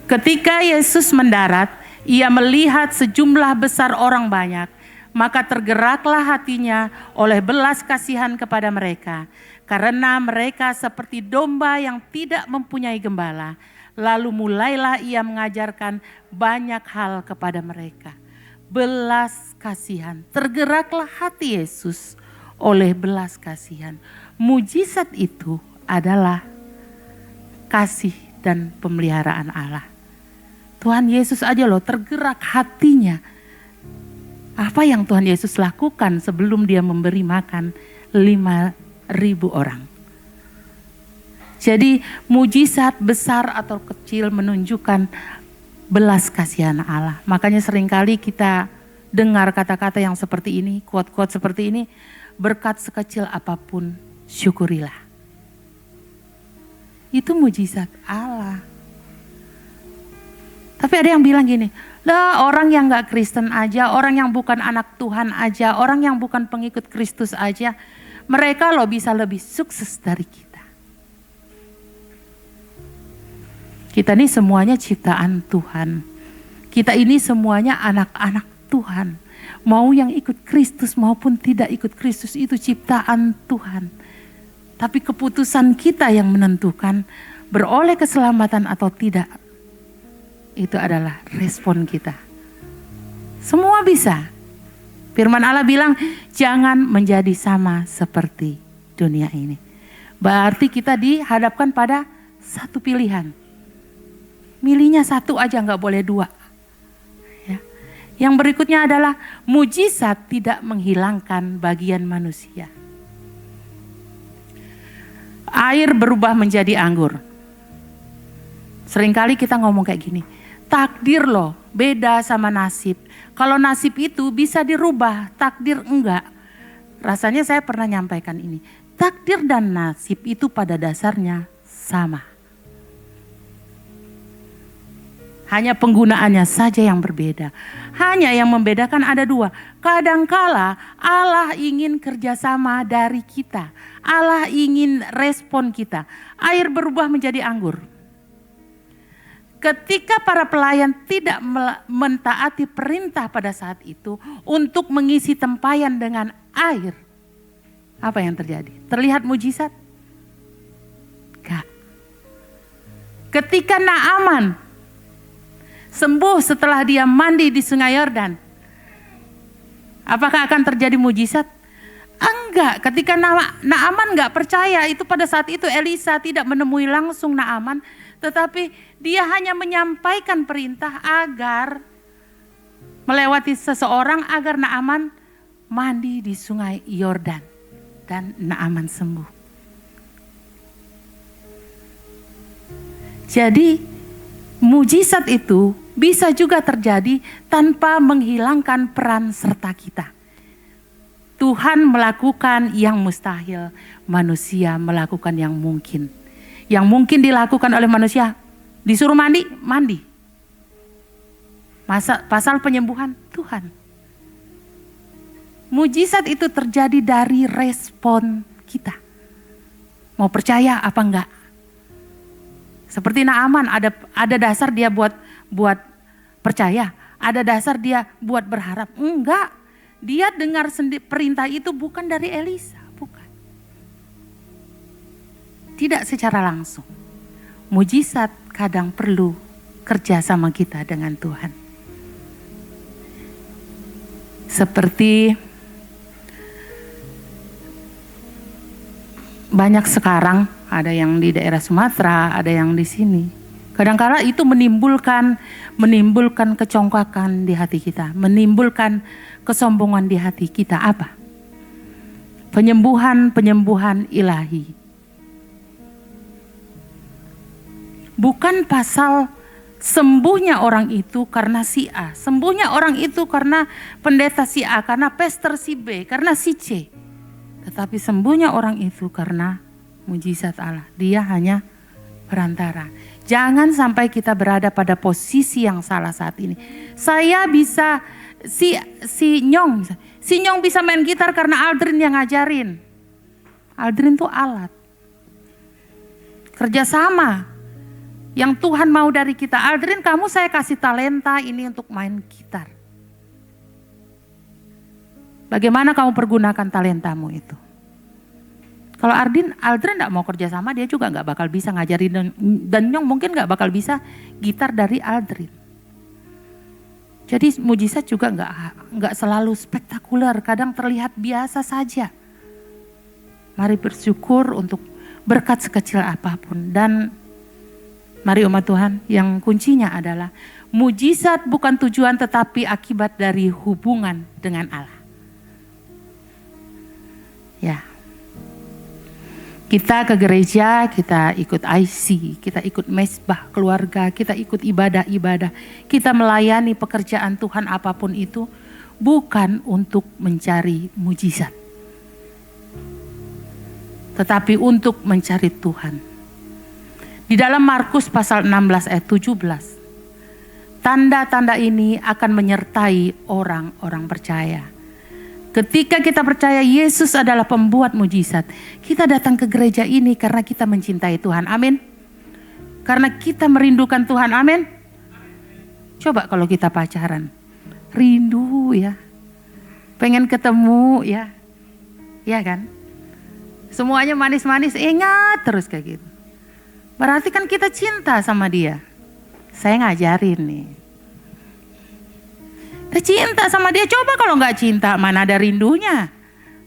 Ketika Yesus mendarat, ia melihat sejumlah besar orang banyak. Maka tergeraklah hatinya oleh belas kasihan kepada mereka, karena mereka seperti domba yang tidak mempunyai gembala. Lalu mulailah ia mengajarkan banyak hal kepada mereka. Belas kasihan, tergeraklah hati Yesus oleh belas kasihan. Mujizat itu adalah kasih dan pemeliharaan Allah. Tuhan Yesus aja loh tergerak hatinya. Apa yang Tuhan Yesus lakukan sebelum dia memberi makan 5.000 orang. Jadi mujizat besar atau kecil menunjukkan belas kasihan Allah. Makanya seringkali kita dengar kata-kata yang seperti ini, quote-quote seperti ini, berkat sekecil apapun syukurilah. Itu mujizat Allah. Tapi ada yang bilang gini, lah orang yang gak Kristen aja, orang yang bukan anak Tuhan aja, orang yang bukan pengikut Kristus aja, mereka loh bisa lebih sukses dari kita. Kita ini semuanya ciptaan Tuhan. Kita ini semuanya anak-anak Tuhan. Mau yang ikut Kristus maupun tidak ikut Kristus itu ciptaan Tuhan. Tapi keputusan kita yang menentukan beroleh keselamatan atau tidak. Itu adalah respon kita. Semua bisa. Firman Allah bilang jangan menjadi sama seperti dunia ini. Berarti kita dihadapkan pada satu pilihan. Milihnya satu aja, nggak boleh dua. Ya. Yang berikutnya adalah mujizat tidak menghilangkan bagian manusia. Air berubah menjadi anggur. Seringkali kita ngomong kayak gini, takdir loh beda sama nasib. Kalau nasib itu bisa dirubah, takdir enggak. Rasanya saya pernah nyampaikan ini. Takdir dan nasib itu pada dasarnya sama. Hanya penggunaannya saja yang berbeda. Hanya yang membedakan ada dua. Kadangkala Allah ingin kerjasama dari kita. Allah ingin respon kita. Air berubah menjadi anggur. Ketika para pelayan tidak mentaati perintah pada saat itu untuk mengisi tempayan dengan air. Apa yang terjadi? Terlihat mujizat? Enggak. Ketika Naaman sembuh setelah dia mandi di Sungai Yordan, apakah akan terjadi mujizat? Enggak. Ketika Naaman enggak percaya, itu pada saat itu Elisa tidak menemui langsung Naaman, tetapi dia hanya menyampaikan perintah agar melewati seseorang agar Naaman mandi di Sungai Yordan dan Naaman sembuh. Jadi mujizat itu bisa juga terjadi tanpa menghilangkan peran serta kita. Tuhan melakukan yang mustahil, manusia melakukan yang mungkin. Yang mungkin dilakukan oleh manusia, disuruh mandi, mandi. Pasal penyembuhan Tuhan. Mujizat itu terjadi dari respon kita. Mau percaya apa enggak? Seperti Naaman, ada dasar dia buat percaya, ada dasar dia buat berharap. Enggak, dia dengar perintah itu bukan dari Elisa, bukan. Tidak secara langsung. Mujizat kadang perlu kerja sama kita dengan Tuhan. Seperti banyak sekarang, ada yang di daerah Sumatera, ada yang di sini. Kadang-kala itu menimbulkan kecongkakan di hati kita, menimbulkan kesombongan di hati kita. Apa? Penyembuhan ilahi. Bukan pasal sembuhnya orang itu karena si A, sembuhnya orang itu karena pendeta si A, karena pastor si B, karena si C. Tetapi sembuhnya orang itu karena mujizat Allah. Dia hanya perantara. Jangan sampai kita berada pada posisi yang salah saat ini. Saya bisa, si Nyong bisa main gitar karena Aldrin yang ngajarin. Aldrin tuh alat. Kerjasama. Yang Tuhan mau dari kita. Aldrin, kamu saya kasih talenta ini untuk main gitar. Bagaimana kamu pergunakan talentamu itu? Kalau Aldrin gak mau kerja sama, dia juga gak bakal bisa ngajarin. Dan Nyong mungkin gak bakal bisa gitar dari Aldrin. Jadi mujizat juga nggak selalu spektakuler, kadang terlihat biasa saja. Mari bersyukur untuk berkat sekecil apapun. Dan mari umat Tuhan, yang kuncinya adalah mujizat bukan tujuan tetapi akibat dari hubungan dengan Allah. Ya, kita ke gereja, kita ikut IC, kita ikut mesbah keluarga, kita ikut ibadah-ibadah, kita melayani pekerjaan Tuhan apapun itu, bukan untuk mencari mujizat, tetapi untuk mencari Tuhan. Di dalam Markus pasal 16 ayat 17, tanda-tanda ini akan menyertai orang-orang percaya. Ketika kita percaya Yesus adalah pembuat mujizat, kita datang ke gereja ini karena kita mencintai Tuhan, amin. Karena kita merindukan Tuhan, amin. Coba kalau kita pacaran, rindu ya, pengen ketemu ya, ya kan. Semuanya manis-manis, ingat terus kayak gitu. Berarti kan kita cinta sama dia. Saya ngajarin nih. Kita cinta sama dia, coba kalau nggak cinta, mana ada rindunya,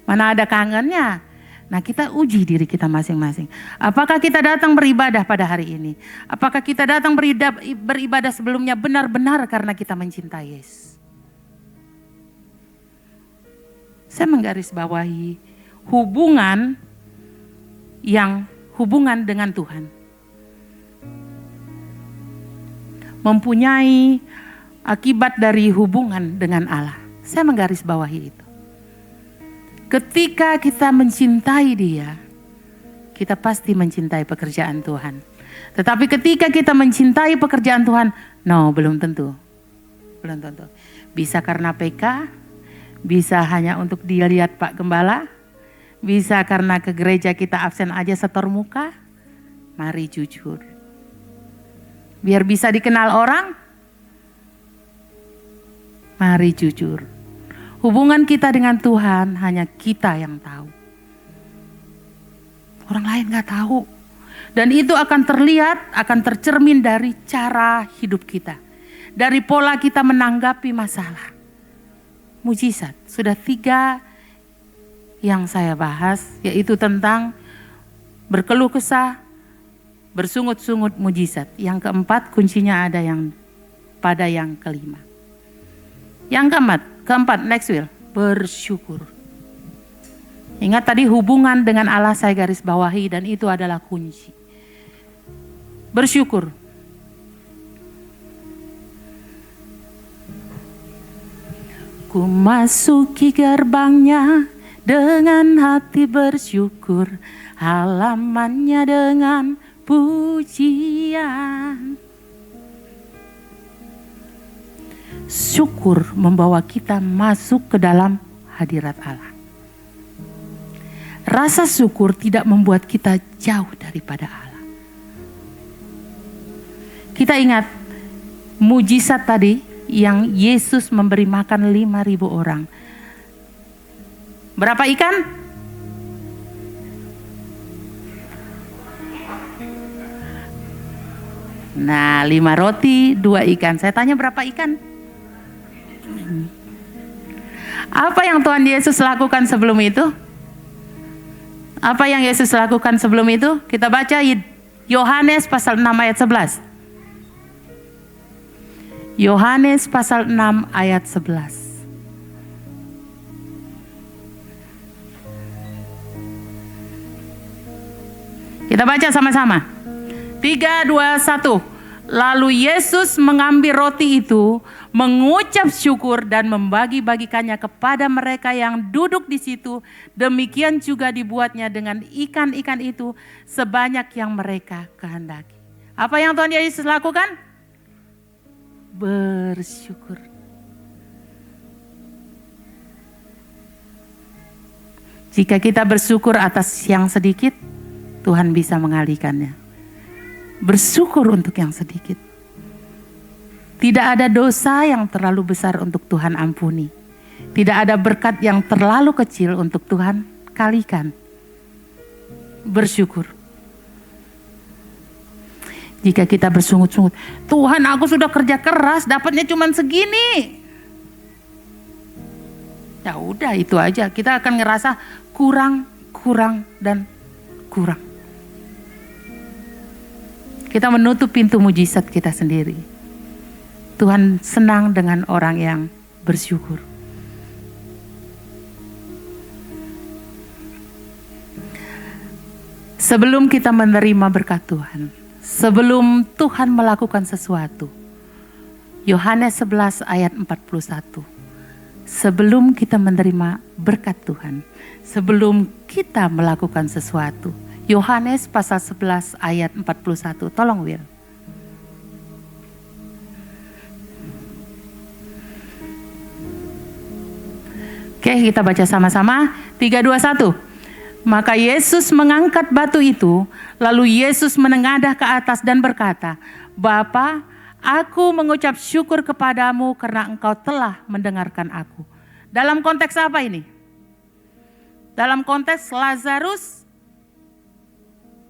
mana ada kangennya. Nah, kita uji diri kita masing-masing. Apakah kita datang beribadah pada hari ini? Apakah kita datang beribadah sebelumnya benar-benar karena kita mencintai Yesus? Saya menggarisbawahi hubungan dengan Tuhan. Mempunyai akibat dari hubungan dengan Allah. Saya menggarisbawahi itu. Ketika kita mencintai Dia, kita pasti mencintai pekerjaan Tuhan. Tetapi ketika kita mencintai pekerjaan Tuhan, belum tentu. Belum tentu. Bisa karena PK, bisa hanya untuk dilihat Pak Gembala, bisa karena ke gereja kita absen aja setor muka. Mari jujur. Biar bisa dikenal orang, mari jujur. Hubungan kita dengan Tuhan hanya kita yang tahu. Orang lain gak tahu. Dan itu akan terlihat, akan tercermin dari cara hidup kita. Dari pola kita menanggapi masalah. Mujizat. Sudah 3 yang saya bahas, yaitu tentang berkeluh kesah, bersungut-sungut mujizat. Yang keempat, kuncinya ada pada yang kelima. Yang keempat, next will, bersyukur. Ingat tadi hubungan dengan Allah saya garis bawahi dan itu adalah kunci. Bersyukur. Ku masuki gerbangnya dengan hati bersyukur, halamannya dengan pujian. Syukur membawa kita masuk ke dalam hadirat Allah. Rasa syukur tidak membuat kita jauh daripada Allah. Kita ingat mujizat tadi yang Yesus memberi makan 5.000 orang. Berapa ikan? Nah, 5 roti, 2 ikan. Saya tanya berapa ikan? Apa yang Tuhan Yesus lakukan sebelum itu? Apa yang Yesus lakukan sebelum itu? Kita baca Yohanes pasal 6 ayat 11. Yohanes pasal 6 ayat 11. Kita baca sama-sama. 3, 2, 1. Lalu Yesus mengambil roti itu, mengucap syukur dan membagi-bagikannya kepada mereka yang duduk di situ. Demikian juga dibuatnya dengan ikan-ikan itu sebanyak yang mereka kehendaki. Apa yang Tuhan Yesus lakukan? Bersyukur. Jika kita bersyukur atas yang sedikit, Tuhan bisa mengalihkannya. Bersyukur untuk yang sedikit. Tidak ada dosa yang terlalu besar untuk Tuhan ampuni. Tidak ada berkat yang terlalu kecil untuk Tuhan kalikan. Bersyukur. Jika kita bersungut-sungut, Tuhan aku sudah kerja keras, dapatnya cuma segini. Ya udah itu aja, kita akan ngerasa kurang, dan kurang. Kita menutup pintu mujizat kita sendiri. Tuhan senang dengan orang yang bersyukur. Sebelum kita menerima berkat Tuhan, sebelum Tuhan melakukan sesuatu, Yohanes 11 ayat 41. Sebelum kita menerima berkat Tuhan, sebelum kita melakukan sesuatu. Yohanes pasal 11 ayat 41. Tolong Will. Oke, kita baca sama-sama. 3, 2, 1. Maka Yesus mengangkat batu itu, lalu Yesus menengadah ke atas dan berkata, Bapa, aku mengucap syukur kepadamu karena engkau telah mendengarkan aku. Dalam konteks apa ini? Dalam konteks Lazarus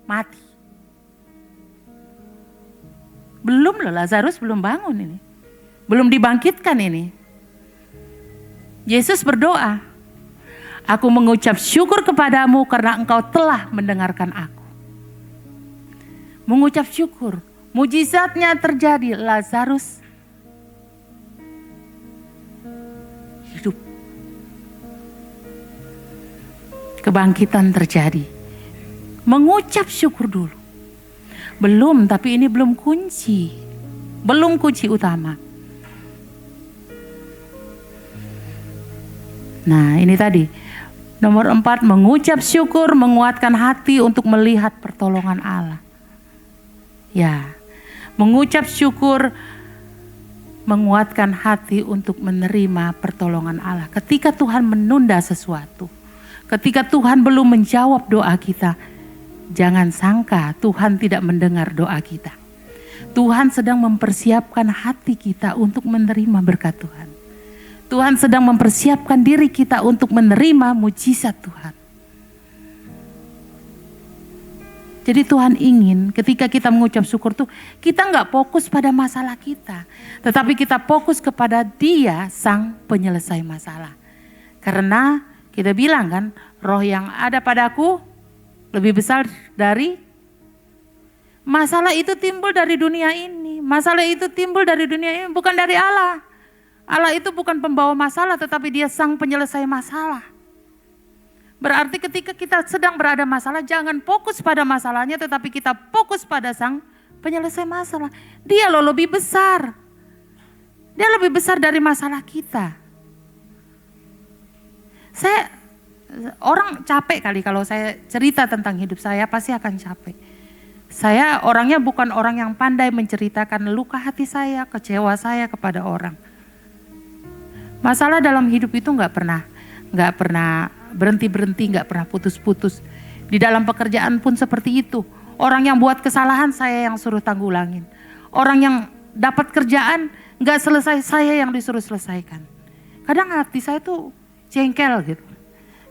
mati. Belum loh, Lazarus belum bangun ini. Belum dibangkitkan ini. Yesus berdoa, aku mengucap syukur kepadamu karena engkau telah mendengarkan aku. Mengucap syukur. Mujizatnya terjadi, Lazarus hidup. Kebangkitan terjadi. Mengucap syukur dulu. Belum, tapi ini belum kunci. Belum kunci utama. Nah ini tadi. Nomor 4, mengucap syukur menguatkan hati untuk melihat pertolongan Allah. Ya, mengucap syukur menguatkan hati untuk menerima pertolongan Allah. Ketika Tuhan menunda sesuatu, ketika Tuhan belum menjawab doa kita, jangan sangka Tuhan tidak mendengar doa kita. Tuhan sedang mempersiapkan hati kita untuk menerima berkat Tuhan. Tuhan sedang mempersiapkan diri kita untuk menerima mujizat Tuhan. Jadi Tuhan ingin ketika kita mengucap syukur tuh kita nggak fokus pada masalah kita. Tetapi kita fokus kepada Dia sang penyelesai masalah. Karena kita bilang kan roh yang ada padaku lebih besar dari masalah itu timbul dari dunia ini. Masalah itu timbul dari dunia ini bukan dari Allah. Allah itu bukan pembawa masalah tetapi Dia sang penyelesai masalah. Berarti ketika kita sedang berada masalah jangan fokus pada masalahnya tetapi kita fokus pada sang penyelesai masalah. Dia loh lebih besar. Dia lebih besar dari masalah kita. Orang capek kali kalau saya cerita tentang hidup saya pasti akan capek. Saya orangnya bukan orang yang pandai menceritakan luka hati saya, kecewa saya kepada orang. Masalah dalam hidup itu nggak pernah berhenti, nggak pernah putus-putus. Di dalam pekerjaan pun seperti itu. Orang yang buat kesalahan saya yang suruh tanggulangin. Orang yang dapat kerjaan nggak selesai saya yang disuruh selesaikan. Kadang hati saya tuh jengkel gitu.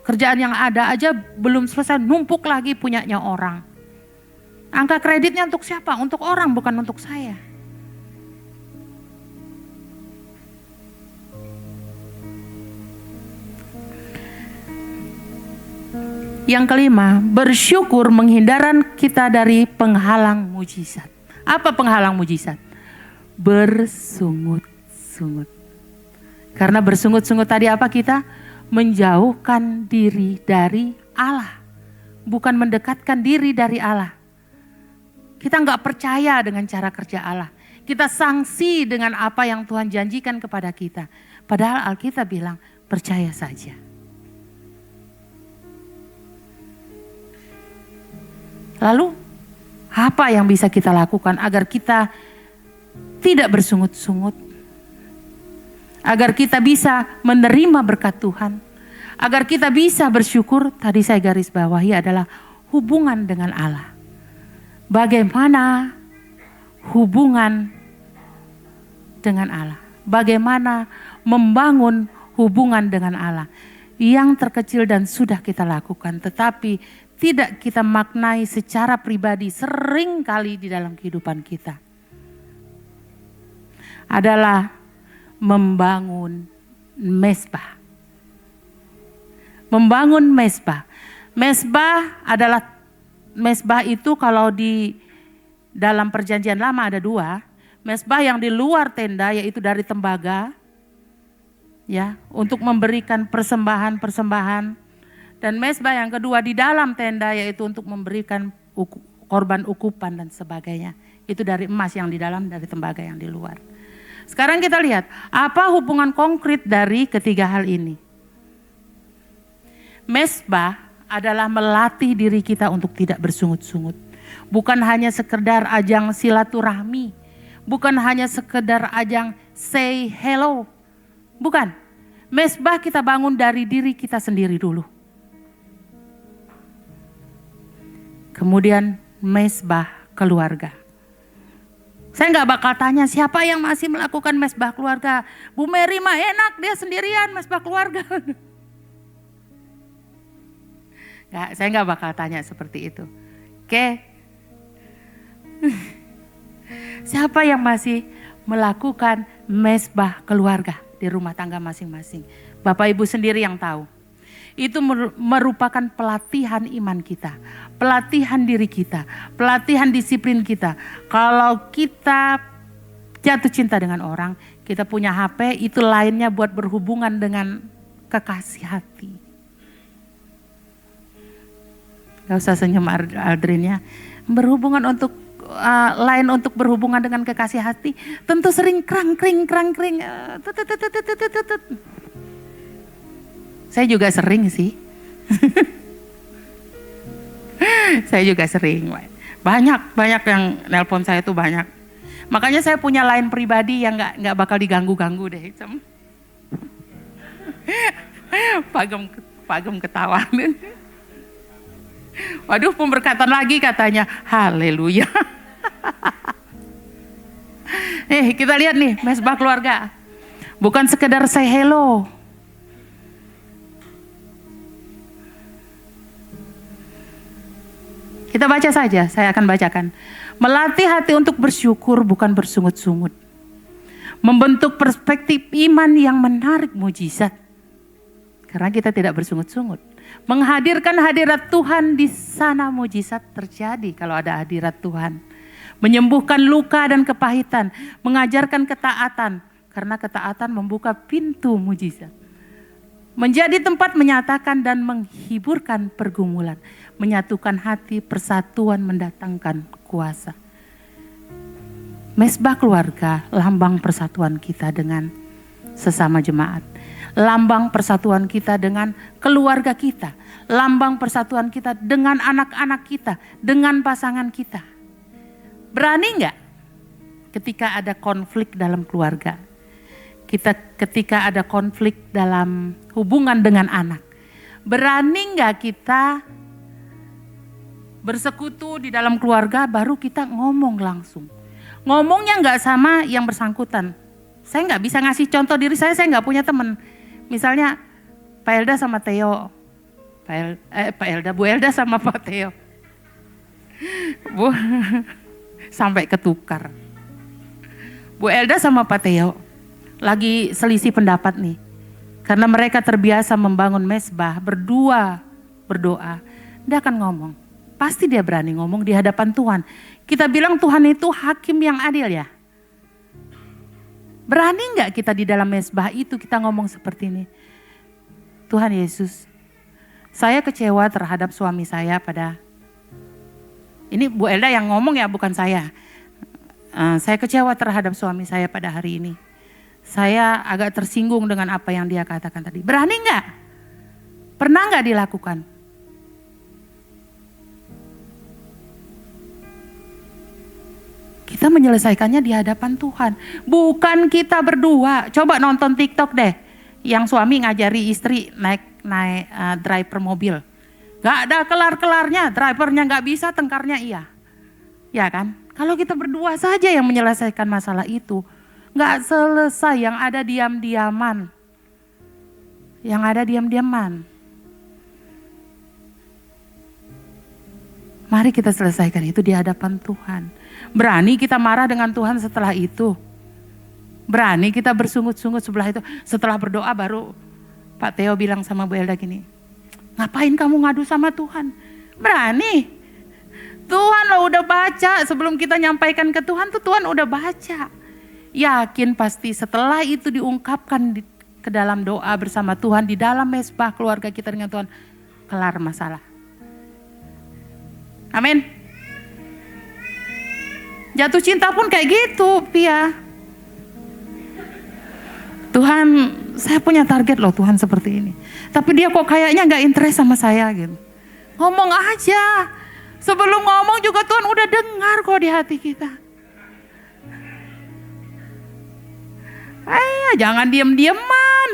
Kerjaan yang ada aja belum selesai numpuk lagi punyanya orang. Angka kreditnya untuk siapa? Untuk orang bukan untuk saya. Yang kelima, bersyukur menghindarkan kita dari penghalang mujizat. Apa penghalang mujizat? Bersungut-sungut. Karena bersungut-sungut tadi apa kita? Menjauhkan diri dari Allah. Bukan mendekatkan diri dari Allah. Kita nggak percaya dengan cara kerja Allah. Kita sanksi dengan apa yang Tuhan janjikan kepada kita. Padahal Alkitab bilang percaya saja. Lalu apa yang bisa kita lakukan agar kita tidak bersungut-sungut? Agar kita bisa menerima berkat Tuhan. Agar kita bisa bersyukur, tadi saya garis bawahi adalah hubungan dengan Allah. Bagaimana hubungan dengan Allah? Bagaimana membangun hubungan dengan Allah. Yang terkecil dan sudah kita lakukan, tetapi tidak kita maknai secara pribadi sering kali di dalam kehidupan kita. Adalah membangun mezbah. Membangun mezbah. Mezbah itu kalau di dalam perjanjian lama ada 2. Mezbah yang di luar tenda yaitu dari tembaga, ya, untuk memberikan persembahan-persembahan. Dan mezbah yang kedua di dalam tenda yaitu untuk memberikan korban ukupan dan sebagainya. Itu dari emas yang di dalam, dari tembaga yang di luar. Sekarang kita lihat apa hubungan konkret dari ketiga hal ini. Mezbah adalah melatih diri kita untuk tidak bersungut-sungut. Bukan hanya sekedar ajang silaturahmi, bukan hanya sekedar ajang say hello. Bukan. Mezbah kita bangun dari diri kita sendiri dulu. Kemudian mezbah keluarga. Saya nggak bakal tanya siapa yang masih melakukan mezbah keluarga. Bu Mary mah enak, dia sendirian mezbah keluarga. Saya nggak bakal tanya seperti itu. Oke. Siapa yang masih melakukan mezbah keluarga di rumah tangga masing-masing? Bapak Ibu sendiri yang tahu. Itu merupakan pelatihan iman kita, pelatihan diri kita, pelatihan disiplin kita. Kalau kita jatuh cinta dengan orang, kita punya HP, itu lainnya buat berhubungan dengan kekasih hati. Gak usah senyum Aldrin ya. Berhubungan untuk lain untuk berhubungan dengan kekasih hati, tentu sering krang-kring. Saya juga sering sih. Saya juga sering. Banyak yang nelpon saya tuh banyak. Makanya saya punya line pribadi yang nggak bakal diganggu-ganggu deh. Pagem ketawa. Waduh, pemberkatan lagi katanya. Haleluya. Kita lihat nih mezbah keluarga. Bukan sekedar say hello. Kita baca saja, saya akan bacakan. Melatih hati untuk bersyukur bukan bersungut-sungut. Membentuk perspektif iman yang menarik mujizat. Karena kita tidak bersungut-sungut. Menghadirkan hadirat Tuhan di sana, mujizat terjadi kalau ada hadirat Tuhan. Menyembuhkan luka dan kepahitan. Mengajarkan ketaatan. Karena ketaatan membuka pintu mujizat. Menjadi tempat menyatakan dan menghiburkan pergumulan. Menyatukan hati, persatuan mendatangkan kuasa. Mezbah keluarga, lambang persatuan kita dengan sesama jemaat. Lambang persatuan kita dengan keluarga kita. Lambang persatuan kita dengan anak-anak kita, dengan pasangan kita. Berani nggak ketika ada konflik dalam keluarga? Ketika ada konflik dalam hubungan dengan anak. Berani nggak kita bersekutu di dalam keluarga baru kita ngomong langsung. Ngomongnya nggak sama yang bersangkutan. Saya nggak bisa ngasih contoh diri saya nggak punya teman. Misalnya Pak Elda sama Theo. Bu Elda sama Pak Theo. Bu, sampai ketukar. Bu Elda sama Pak Theo lagi selisih pendapat nih. Karena mereka terbiasa membangun mezbah, berdua berdoa. Dia akan ngomong. Pasti dia berani ngomong di hadapan Tuhan. Kita bilang Tuhan itu hakim yang adil ya. Berani nggak kita di dalam mezbah itu kita ngomong seperti ini? Tuhan Yesus, saya kecewa terhadap suami saya pada... Ini Bu Elda yang ngomong ya, bukan saya. Saya kecewa terhadap suami saya pada hari ini. Saya agak tersinggung dengan apa yang dia katakan tadi. Berani nggak? Pernah nggak dilakukan? Kita menyelesaikannya di hadapan Tuhan. Bukan kita berdua. Coba nonton TikTok deh. Yang suami ngajari istri naik driver mobil. Gak ada kelar-kelarnya. Drivernya gak bisa, tengkarnya iya. Ya kan? Kalau kita berdua saja yang menyelesaikan masalah itu. Gak selesai, yang ada diam-diaman. yang ada diam-diaman. Mari kita selesaikan itu di hadapan Tuhan. Berani kita marah dengan Tuhan setelah itu. Berani kita bersungut-sungut sebelah itu. Setelah berdoa baru Pak Theo bilang sama Bu Elda gini, ngapain kamu ngadu sama Tuhan? Berani. Tuhan lo udah baca, sebelum kita nyampaikan ke Tuhan tuh Tuhan udah baca. Yakin pasti setelah itu diungkapkan ke dalam doa bersama Tuhan, di dalam mesbah keluarga kita dengan Tuhan, kelar masalah. Amin. Jatuh cinta pun kayak gitu, Pia. Tuhan, saya punya target loh Tuhan seperti ini. Tapi dia kok kayaknya gak interest sama saya gitu. Ngomong aja. Sebelum ngomong juga Tuhan udah dengar kok di hati kita. Jangan diem-dieman.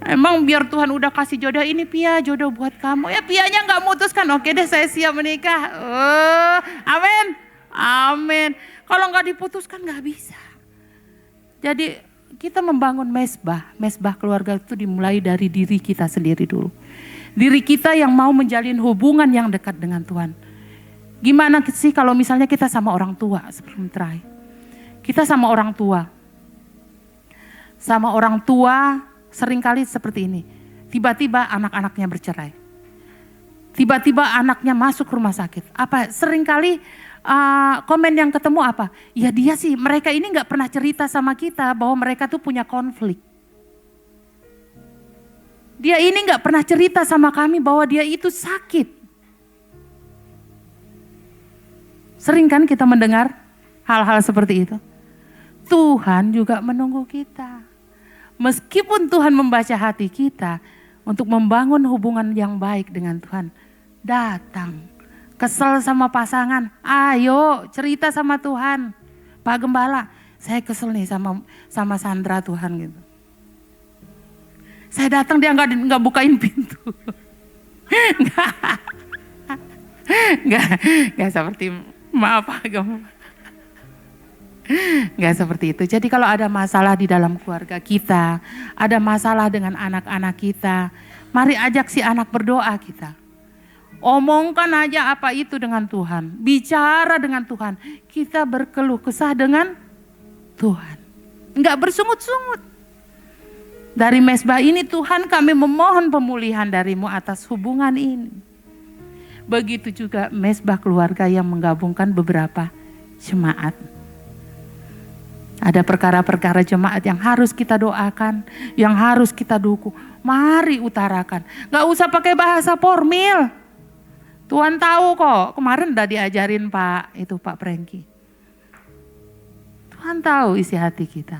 Emang biar Tuhan udah kasih jodoh ini, Pia, jodoh buat kamu. Ya Pianya gak mutuskan, oke deh saya siap menikah. Amin. Amin. Kalau gak diputuskan gak bisa. Jadi kita membangun mesbah keluarga itu dimulai dari diri kita sendiri dulu. Diri kita yang mau menjalin hubungan yang dekat dengan Tuhan. Gimana sih kalau misalnya kita sama orang tua sebelum terakhir. Kita sama orang tua. Sama orang tua seringkali seperti ini. Tiba-tiba anak-anaknya bercerai. Tiba-tiba anaknya masuk rumah sakit. Apa seringkali komen yang ketemu apa? Ya dia sih, mereka ini gak pernah cerita sama kita bahwa mereka tuh punya konflik. Dia ini gak pernah cerita sama kami bahwa dia itu sakit. Sering kan kita mendengar hal-hal seperti itu. Tuhan juga menunggu kita. Meskipun Tuhan membaca hati kita untuk membangun hubungan yang baik dengan Tuhan. Datang. Kesel sama pasangan, ayo cerita sama Tuhan. Pak Gembala, saya kesel nih sama Sandra Tuhan gitu. Saya datang dia nggak bukain pintu. Nggak seperti maaf Pak Gembala. Nggak seperti itu. Jadi kalau ada masalah di dalam keluarga kita, ada masalah dengan anak-anak kita, mari ajak si anak berdoa kita. Omongkan aja apa itu dengan Tuhan. Bicara dengan Tuhan. Kita berkeluh kesah dengan Tuhan. Enggak bersungut-sungut. Dari mesbah ini Tuhan kami memohon pemulihan darimu atas hubungan ini. Begitu juga mesbah keluarga yang menggabungkan beberapa jemaat. Ada perkara-perkara jemaat yang harus kita doakan. Yang harus kita dukung. Mari utarakan. Enggak usah pakai bahasa formal. Tuhan tahu kok, kemarin udah diajarin Pak Prengki. Tuhan tahu isi hati kita.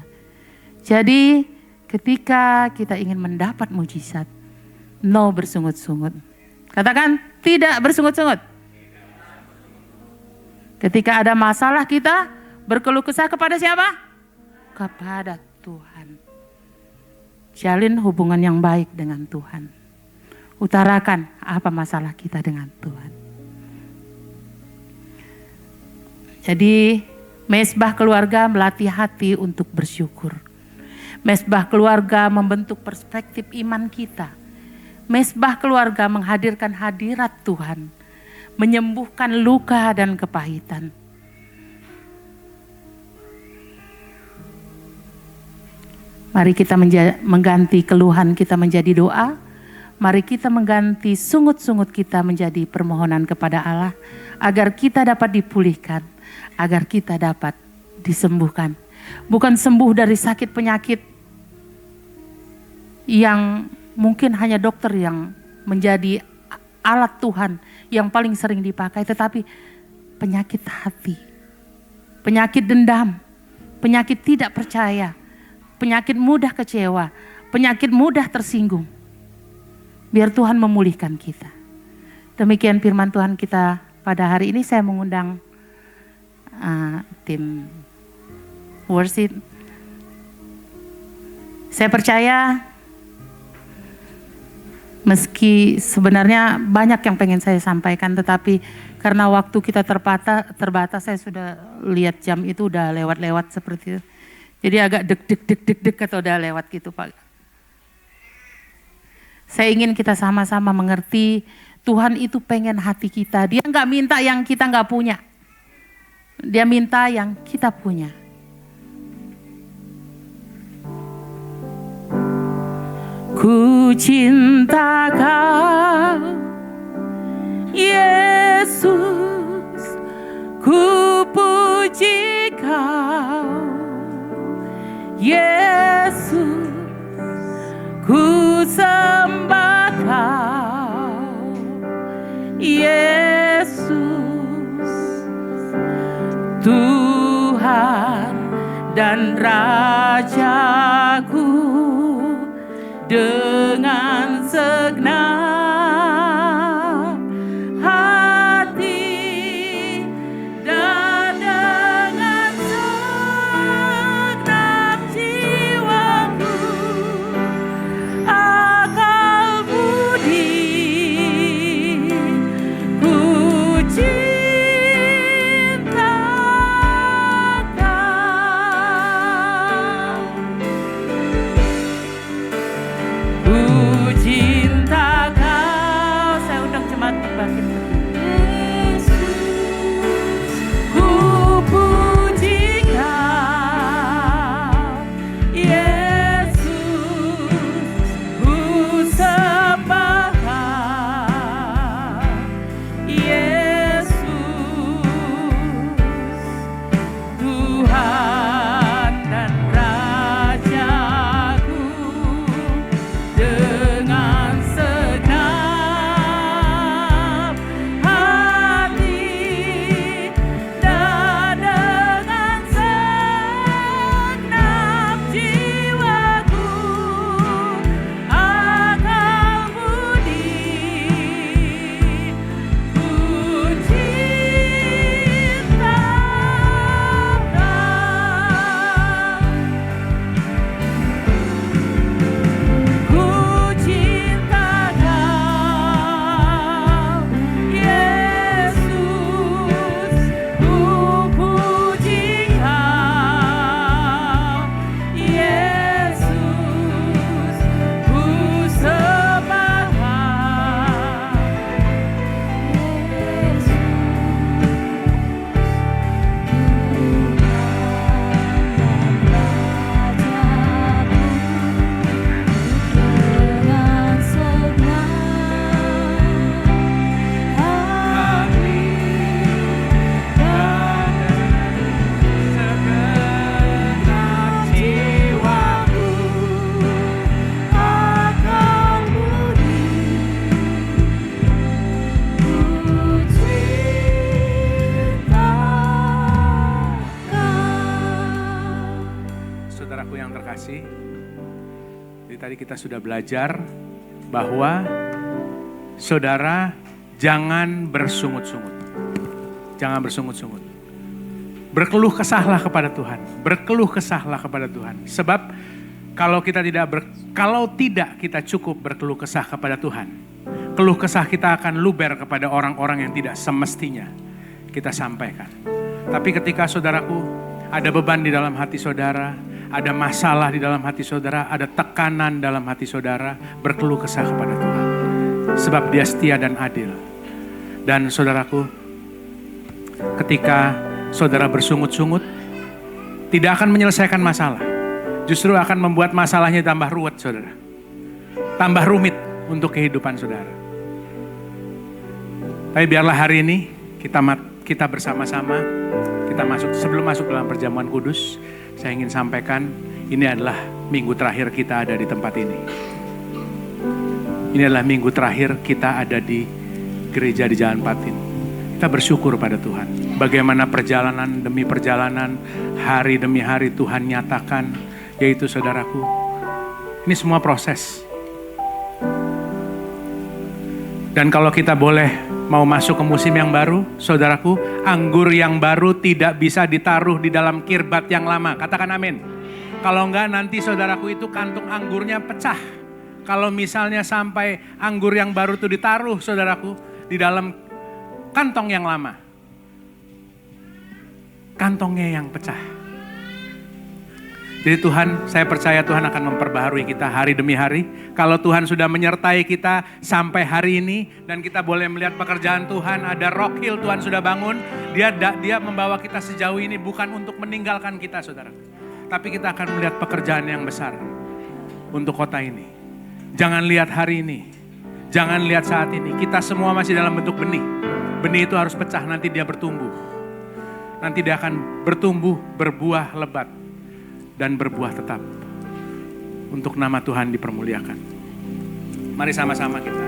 Jadi ketika kita ingin mendapat mujizat, no bersungut-sungut. Katakan tidak bersungut-sungut. Ketika ada masalah kita berkeluh kesah kepada siapa? Kepada Tuhan. Jalin hubungan yang baik dengan Tuhan. Utarakan apa masalah kita dengan Tuhan. Jadi mesbah keluarga melatih hati untuk bersyukur. Mesbah keluarga membentuk perspektif iman kita. Mesbah keluarga menghadirkan hadirat Tuhan. Menyembuhkan luka dan kepahitan. Mari kita mengganti keluhan kita menjadi doa. Mari kita mengganti sungut-sungut kita menjadi permohonan kepada Allah. Agar kita dapat dipulihkan. Agar kita dapat disembuhkan. Bukan sembuh dari sakit penyakit yang mungkin hanya dokter yang menjadi alat Tuhan yang paling sering dipakai. Tetapi penyakit hati. Penyakit dendam. Penyakit tidak percaya. Penyakit mudah kecewa. Penyakit mudah tersinggung. Biar Tuhan memulihkan kita. Demikian firman Tuhan kita pada hari ini. Saya mengundang tim worship. Saya percaya meski sebenarnya banyak yang pengen saya sampaikan. Tetapi karena waktu kita terbatas saya sudah lihat jam itu udah lewat-lewat seperti itu. Jadi agak deg-deg atau udah lewat gitu Pak. Saya ingin kita sama-sama mengerti Tuhan itu pengen hati kita. Dia nggak minta yang kita nggak punya. Dia minta yang kita punya. Ku cinta Kau, Yesus, ku puji Kau, Yesus, ku sembah Kau, Yesus, Tuhan dan Rajaku, dengan segenap hati dan dengan segenap jiwaku, akal budi, ku cinta Kau. Ku cinta Kau. Saya undang jemaat bangkit. Ku puji Kau, Yesus, ku sembah Kau, Yesus, Tuhan dan Rajaku, dengan segenap hati dan dengan segenap jiwaku, akal budi, ku cinta Kau. Ku cinta Kau, Yesus, ku puji Kau, Yesus, ku sembah Kau, dengan segenap hati dan segenap jiwaku, akal budi, ku cinta Kau. Saudaraku yang terkasih, jadi tadi kita sudah belajar bahwa saudara jangan bersungut-sungut. Jangan bersungut-sungut. Berkeluh kesahlah kepada Tuhan. Berkeluh kesahlah kepada Tuhan. Sebab kalau tidak kita cukup berkeluh kesah kepada Tuhan, keluh kesah kita akan luber kepada orang-orang yang tidak semestinya kita sampaikan. Tapi ketika saudaraku ada beban di dalam hati saudara, ada masalah di dalam hati saudara, ada tekanan dalam hati saudara, berkeluh kesah kepada Tuhan. Sebab Dia setia dan adil. Dan saudaraku, ketika saudara bersungut-sungut, tidak akan menyelesaikan masalah. Justru akan membuat masalahnya tambah ruwet, saudara. Tambah rumit untuk kehidupan saudara. Tapi biarlah hari ini kita bersama-sama, sebelum masuk dalam perjamuan kudus, saya ingin sampaikan, ini adalah minggu terakhir kita ada di tempat ini. Ini adalah minggu terakhir kita ada di gereja di Jalan Patin. Kita bersyukur pada Tuhan. Bagaimana perjalanan demi perjalanan, hari demi hari Tuhan nyatakan, yaitu saudaraku, ini semua proses. Dan kalau kita boleh mau masuk ke musim yang baru, saudaraku, anggur yang baru tidak bisa ditaruh di dalam kirbat yang lama. Katakan amin. Kalau enggak nanti saudaraku itu kantung anggurnya pecah. Kalau misalnya sampai anggur yang baru itu ditaruh saudaraku di dalam kantong yang lama. Kantongnya yang pecah. Jadi Tuhan, saya percaya Tuhan akan memperbaharui kita hari demi hari. Kalau Tuhan sudah menyertai kita sampai hari ini dan kita boleh melihat pekerjaan Tuhan, ada Rock Hill Tuhan sudah bangun. Dia membawa kita sejauh ini bukan untuk meninggalkan kita, saudara. Tapi kita akan melihat pekerjaan yang besar untuk kota ini. Jangan lihat hari ini, jangan lihat saat ini. Kita semua masih dalam bentuk benih. Benih itu harus pecah, nanti dia bertumbuh. Nanti dia akan bertumbuh, berbuah lebat, dan berbuah tetap. Untuk nama Tuhan dipermuliakan. Mari sama-sama kita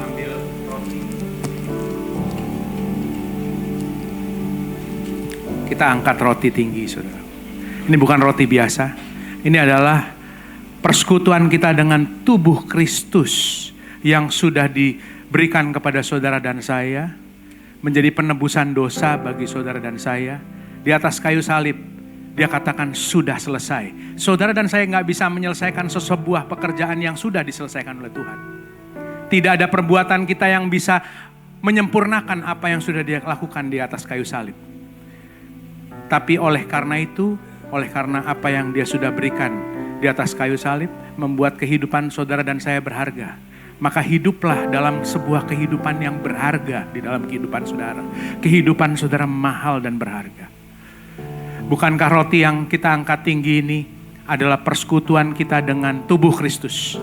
ambil roti. Kita angkat roti tinggi, saudara. Ini bukan roti biasa. Ini adalah persekutuan kita dengan tubuh Kristus yang sudah diberikan kepada saudara dan saya. Menjadi penebusan dosa bagi saudara dan saya. Di atas kayu salib, dia katakan sudah selesai. Saudara dan saya nggak bisa menyelesaikan sebuah pekerjaan yang sudah diselesaikan oleh Tuhan. Tidak ada perbuatan kita yang bisa menyempurnakan apa yang sudah dia lakukan di atas kayu salib. Tapi oleh karena itu, oleh karena apa yang dia sudah berikan di atas kayu salib, membuat kehidupan saudara dan saya berharga. Maka hiduplah dalam sebuah kehidupan yang berharga di dalam kehidupan saudara. Kehidupan saudara mahal dan berharga. Bukankah roti yang kita angkat tinggi ini adalah persekutuan kita dengan tubuh Kristus?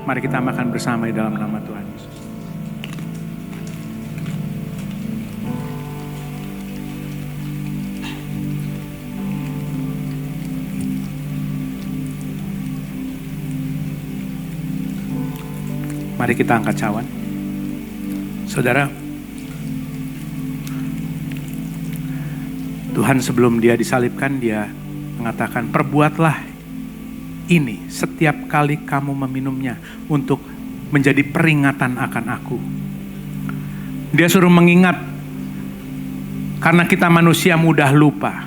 Mari kita makan bersama di dalam nama Tuhan Yesus. Mari kita angkat cawan. Saudara, Tuhan sebelum dia disalibkan, dia mengatakan, perbuatlah ini setiap kali kamu meminumnya untuk menjadi peringatan akan aku. Dia suruh mengingat, karena kita manusia mudah lupa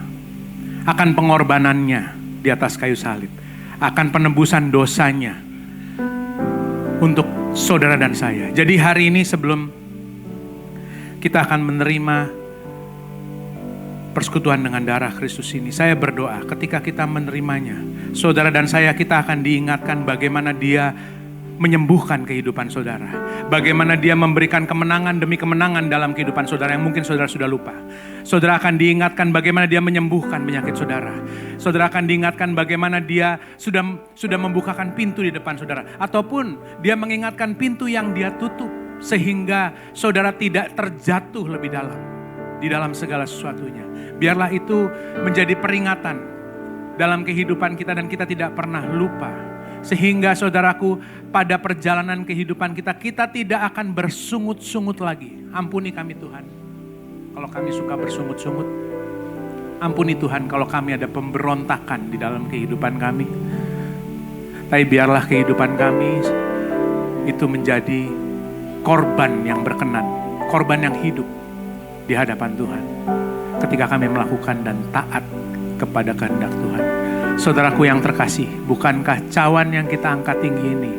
akan pengorbanannya di atas kayu salib, akan penebusan dosanya untuk saudara dan saya. Jadi hari ini sebelum kita akan menerima persekutuan dengan darah Kristus ini, saya berdoa ketika kita menerimanya, saudara dan saya kita akan diingatkan bagaimana dia menyembuhkan kehidupan saudara. Bagaimana dia memberikan kemenangan demi kemenangan dalam kehidupan saudara yang mungkin saudara sudah lupa. Saudara akan diingatkan bagaimana dia menyembuhkan penyakit saudara. Saudara akan diingatkan bagaimana dia sudah membukakan pintu di depan saudara. Ataupun dia mengingatkan pintu yang dia tutup sehingga saudara tidak terjatuh lebih dalam di dalam segala sesuatunya. Biarlah itu menjadi peringatan dalam kehidupan kita dan kita tidak pernah lupa. Sehingga saudaraku, pada perjalanan kehidupan kita, kita tidak akan bersungut-sungut lagi. Ampuni kami Tuhan, kalau kami suka bersungut-sungut. Ampuni Tuhan kalau kami ada pemberontakan di dalam kehidupan kami. Tapi biarlah kehidupan kami itu menjadi korban yang berkenan, korban yang hidup di hadapan Tuhan. Ketika kami melakukan dan taat kepada kehendak Tuhan. Saudaraku yang terkasih, bukankah cawan yang kita angkat tinggi ini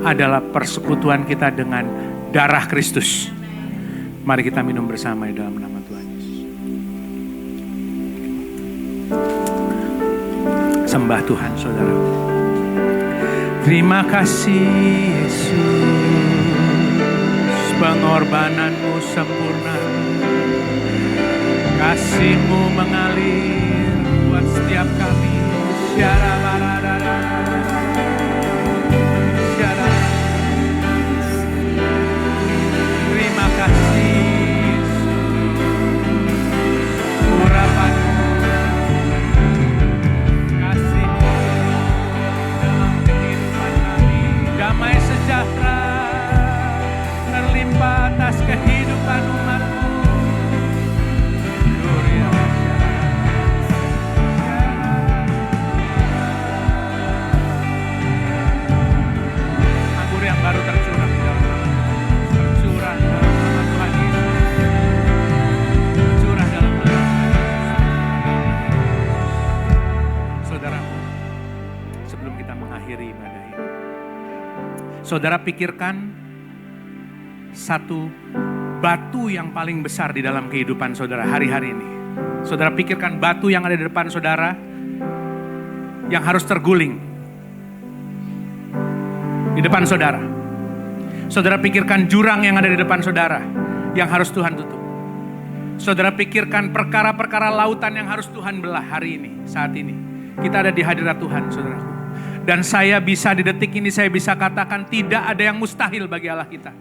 adalah persekutuan kita dengan darah Kristus? Mari kita minum bersama di dalam nama Tuhan Yesus. Sembah Tuhan saudara. Terima kasih Yesus, pengorbananmu sempurna. Kasih-Mu mengalir buat setiap kami. Terima kasih urapan-Mu, kasih-Mu dalam kehidupan kami. Damai sejahtera terlimpah atas kehidupan umat-Mu. Baru tercurah di dalam nama Tuhan. Tercurah dalam nama Tuhan Yesus. Tercurah dalam nama Yesus. Saudaraku, sebelum kita mengakhiri ibadah ini, saudara pikirkan satu batu yang paling besar di dalam kehidupan saudara hari-hari ini. Saudara pikirkan batu yang ada di depan saudara, yang harus terguling di depan saudara. Saudara pikirkan jurang yang ada di depan saudara, yang harus Tuhan tutup. Saudara pikirkan perkara-perkara lautan yang harus Tuhan belah hari ini, saat ini. Kita ada di hadirat Tuhan, saudaraku. Dan saya bisa di detik ini, saya bisa katakan tidak ada yang mustahil bagi Allah kita.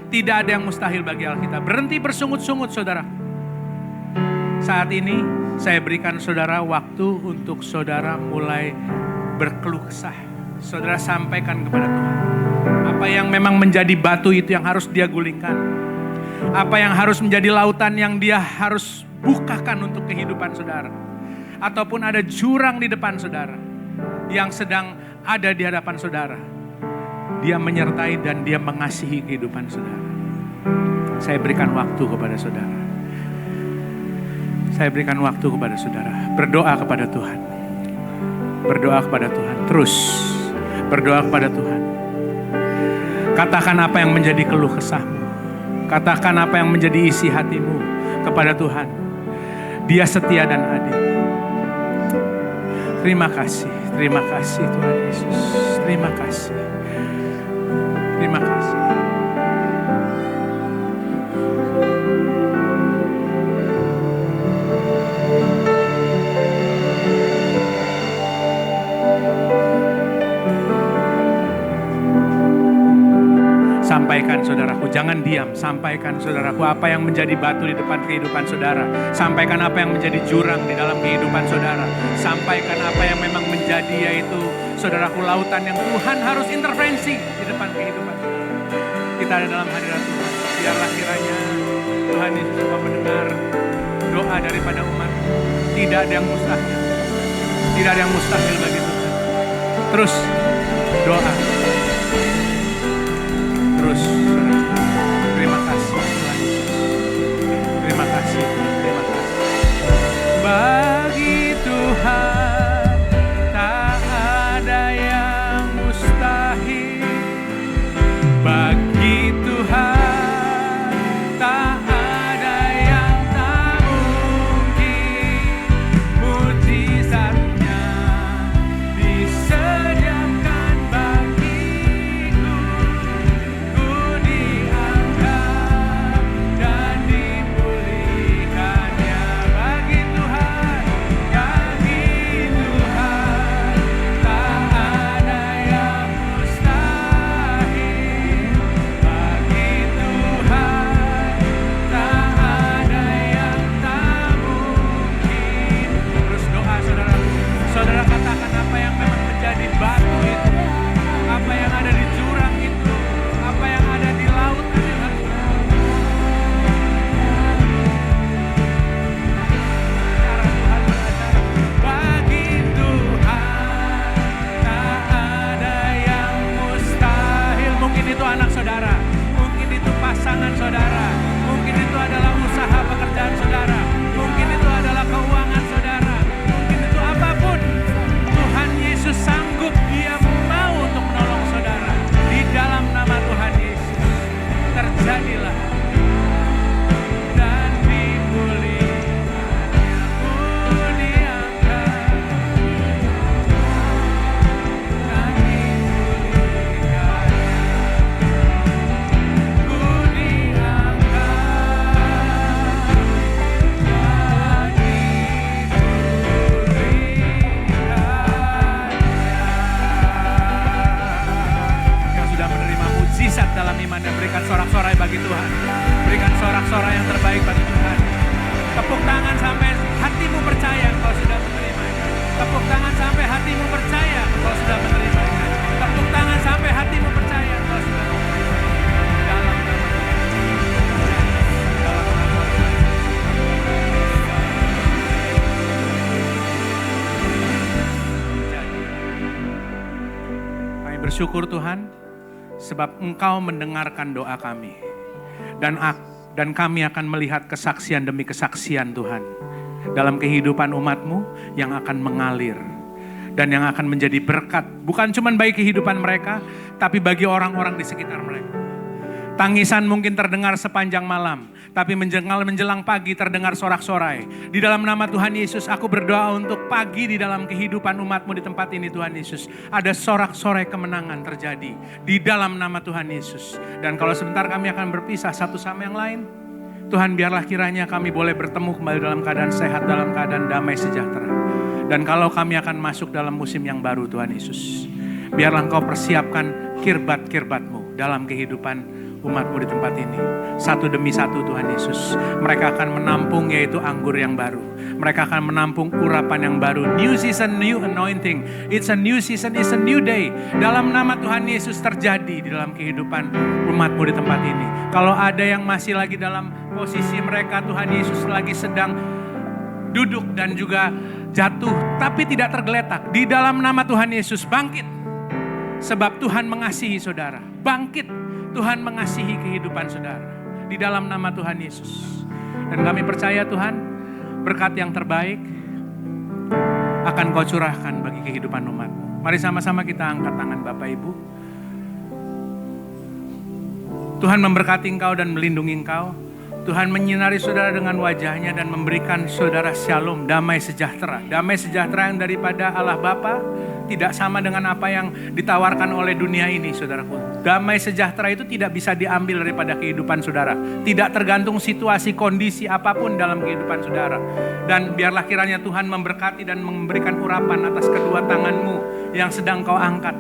Tidak ada yang mustahil bagi Allah kita. Berhenti bersungut-sungut, saudara. Saat ini saya berikan saudara waktu untuk saudara mulai berkeluh kesah. Saudara sampaikan kepada Tuhan. Apa yang memang menjadi batu itu yang harus dia gulingkan. Apa yang harus menjadi lautan yang dia harus bukakan untuk kehidupan saudara. Ataupun ada jurang di depan saudara yang sedang ada di hadapan saudara. Dia menyertai dan dia mengasihi kehidupan saudara. Saya berikan waktu kepada saudara. Saya berikan waktu kepada saudara. Berdoa kepada Tuhan. Berdoa kepada Tuhan. Terus berdoa kepada Tuhan. Katakan apa yang menjadi keluh kesahmu. Katakan apa yang menjadi isi hatimu kepada Tuhan. Dia setia dan adil. Terima kasih Tuhan Yesus. Terima kasih. Terima kasih. Sampaikan saudaraku, jangan diam. Sampaikan saudaraku apa yang menjadi batu di depan kehidupan saudara. Sampaikan apa yang menjadi jurang di dalam kehidupan saudara. Sampaikan apa yang memang menjadi yaitu saudaraku lautan yang Tuhan harus intervensi di depan kehidupan saudara. Kita ada dalam hadirat Tuhan. Biarlah kiranya Tuhan Yesus juga mendengar doa daripada umat. Tidak ada yang mustahil. Tidak ada yang mustahil bagi Tuhan. Terus doa. Terus, terima kasih Tuhan Yesus. Terima kasih, terima kasih. Bagi Tuhan tak ada yang mustahil. Bagi Tuhan tak ada yang tak mungkin. Mujizatnya disediakan bagiku. Pasangan saudara, mungkin itu adalah usaha pekerjaan saudara, mungkin itu adalah keuangan saudara, mungkin itu apapun. Tuhan Yesus sanggup, Dia mau untuk menolong saudara. Di dalam nama Tuhan Yesus, terjadilah dan dipulihkannya, ku diangkat dan dalam iman dan berikan sorak-sorai bagi Tuhan. Berikan sorak-sorai yang terbaik bagi Tuhan. Tepuk tangan sampai hatimu percaya engkau sudah menerimanya. Tepuk tangan sampai hatimu percaya engkau sudah menerimanya. Tepuk tangan sampai hatimu percaya engkau sudah menerimanya. Dalam nama Tuhan. Kami bersyukur Tuhan, sebab Engkau mendengarkan doa kami. Dan kami akan melihat kesaksian demi kesaksian Tuhan. Dalam kehidupan umat-Mu yang akan mengalir. Dan yang akan menjadi berkat. Bukan cuma bagi kehidupan mereka, tapi bagi orang-orang di sekitar mereka. Tangisan mungkin terdengar sepanjang malam, tapi menjelang pagi terdengar sorak-sorai. Di dalam nama Tuhan Yesus, aku berdoa untuk pagi di dalam kehidupan umat-Mu di tempat ini Tuhan Yesus. Ada sorak-sorai kemenangan terjadi di dalam nama Tuhan Yesus. Dan kalau sebentar kami akan berpisah satu sama yang lain, Tuhan biarlah kiranya kami boleh bertemu kembali dalam keadaan sehat, dalam keadaan damai sejahtera. Dan kalau kami akan masuk dalam musim yang baru Tuhan Yesus, biarlah Engkau persiapkan kirbat-kirbat-Mu dalam kehidupan umat-Mu di tempat ini. Satu demi satu Tuhan Yesus. Mereka akan menampung yaitu anggur yang baru. Mereka akan menampung urapan yang baru. New season, new anointing. It's a new season, it's a new day. Dalam nama Tuhan Yesus terjadi di dalam kehidupan umat-Mu di tempat ini. Kalau ada yang masih lagi dalam posisi mereka, Tuhan Yesus lagi sedang duduk dan juga jatuh, tapi tidak tergeletak. Di dalam nama Tuhan Yesus bangkit. Sebab Tuhan mengasihi saudara. Bangkit. Tuhan mengasihi kehidupan saudara. Di dalam nama Tuhan Yesus. Dan kami percaya Tuhan, berkat yang terbaik akan Kau curahkan bagi kehidupan umat-Mu. Mari sama-sama kita angkat tangan Bapak Ibu. Tuhan memberkati engkau dan melindungi engkau. Tuhan menyinari saudara dengan wajahnya dan memberikan saudara shalom, damai sejahtera. Damai sejahtera yang daripada Allah Bapa, tidak sama dengan apa yang ditawarkan oleh dunia ini, saudaraku. Damai sejahtera itu tidak bisa diambil daripada kehidupan saudara. Tidak tergantung situasi, kondisi apapun dalam kehidupan saudara. Dan biarlah kiranya Tuhan memberkati dan memberikan urapan atas kedua tanganmu yang sedang kau angkat.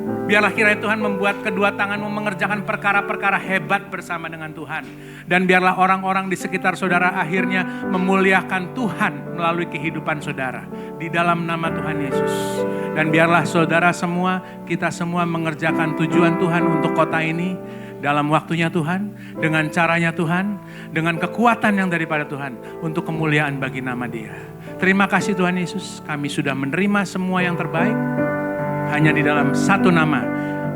Biarlah kiranya Tuhan membuat kedua tanganmu mengerjakan perkara-perkara hebat bersama dengan Tuhan. Dan biarlah orang-orang di sekitar saudara akhirnya memuliakan Tuhan melalui kehidupan saudara. Di dalam nama Tuhan Yesus. Dan biarlah saudara semua, kita semua mengerjakan tujuan Tuhan untuk kota ini. Dalam waktunya Tuhan, dengan caranya Tuhan, dengan kekuatan yang daripada Tuhan. Untuk kemuliaan bagi nama Dia. Terima kasih Tuhan Yesus, kami sudah menerima semua yang terbaik. Hanya di dalam satu nama,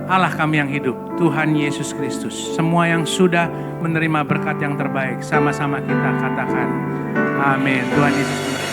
Allah kami yang hidup, Tuhan Yesus Kristus. Semua yang sudah menerima berkat yang terbaik, sama-sama kita katakan, amin. Tuhan Yesus memberkati.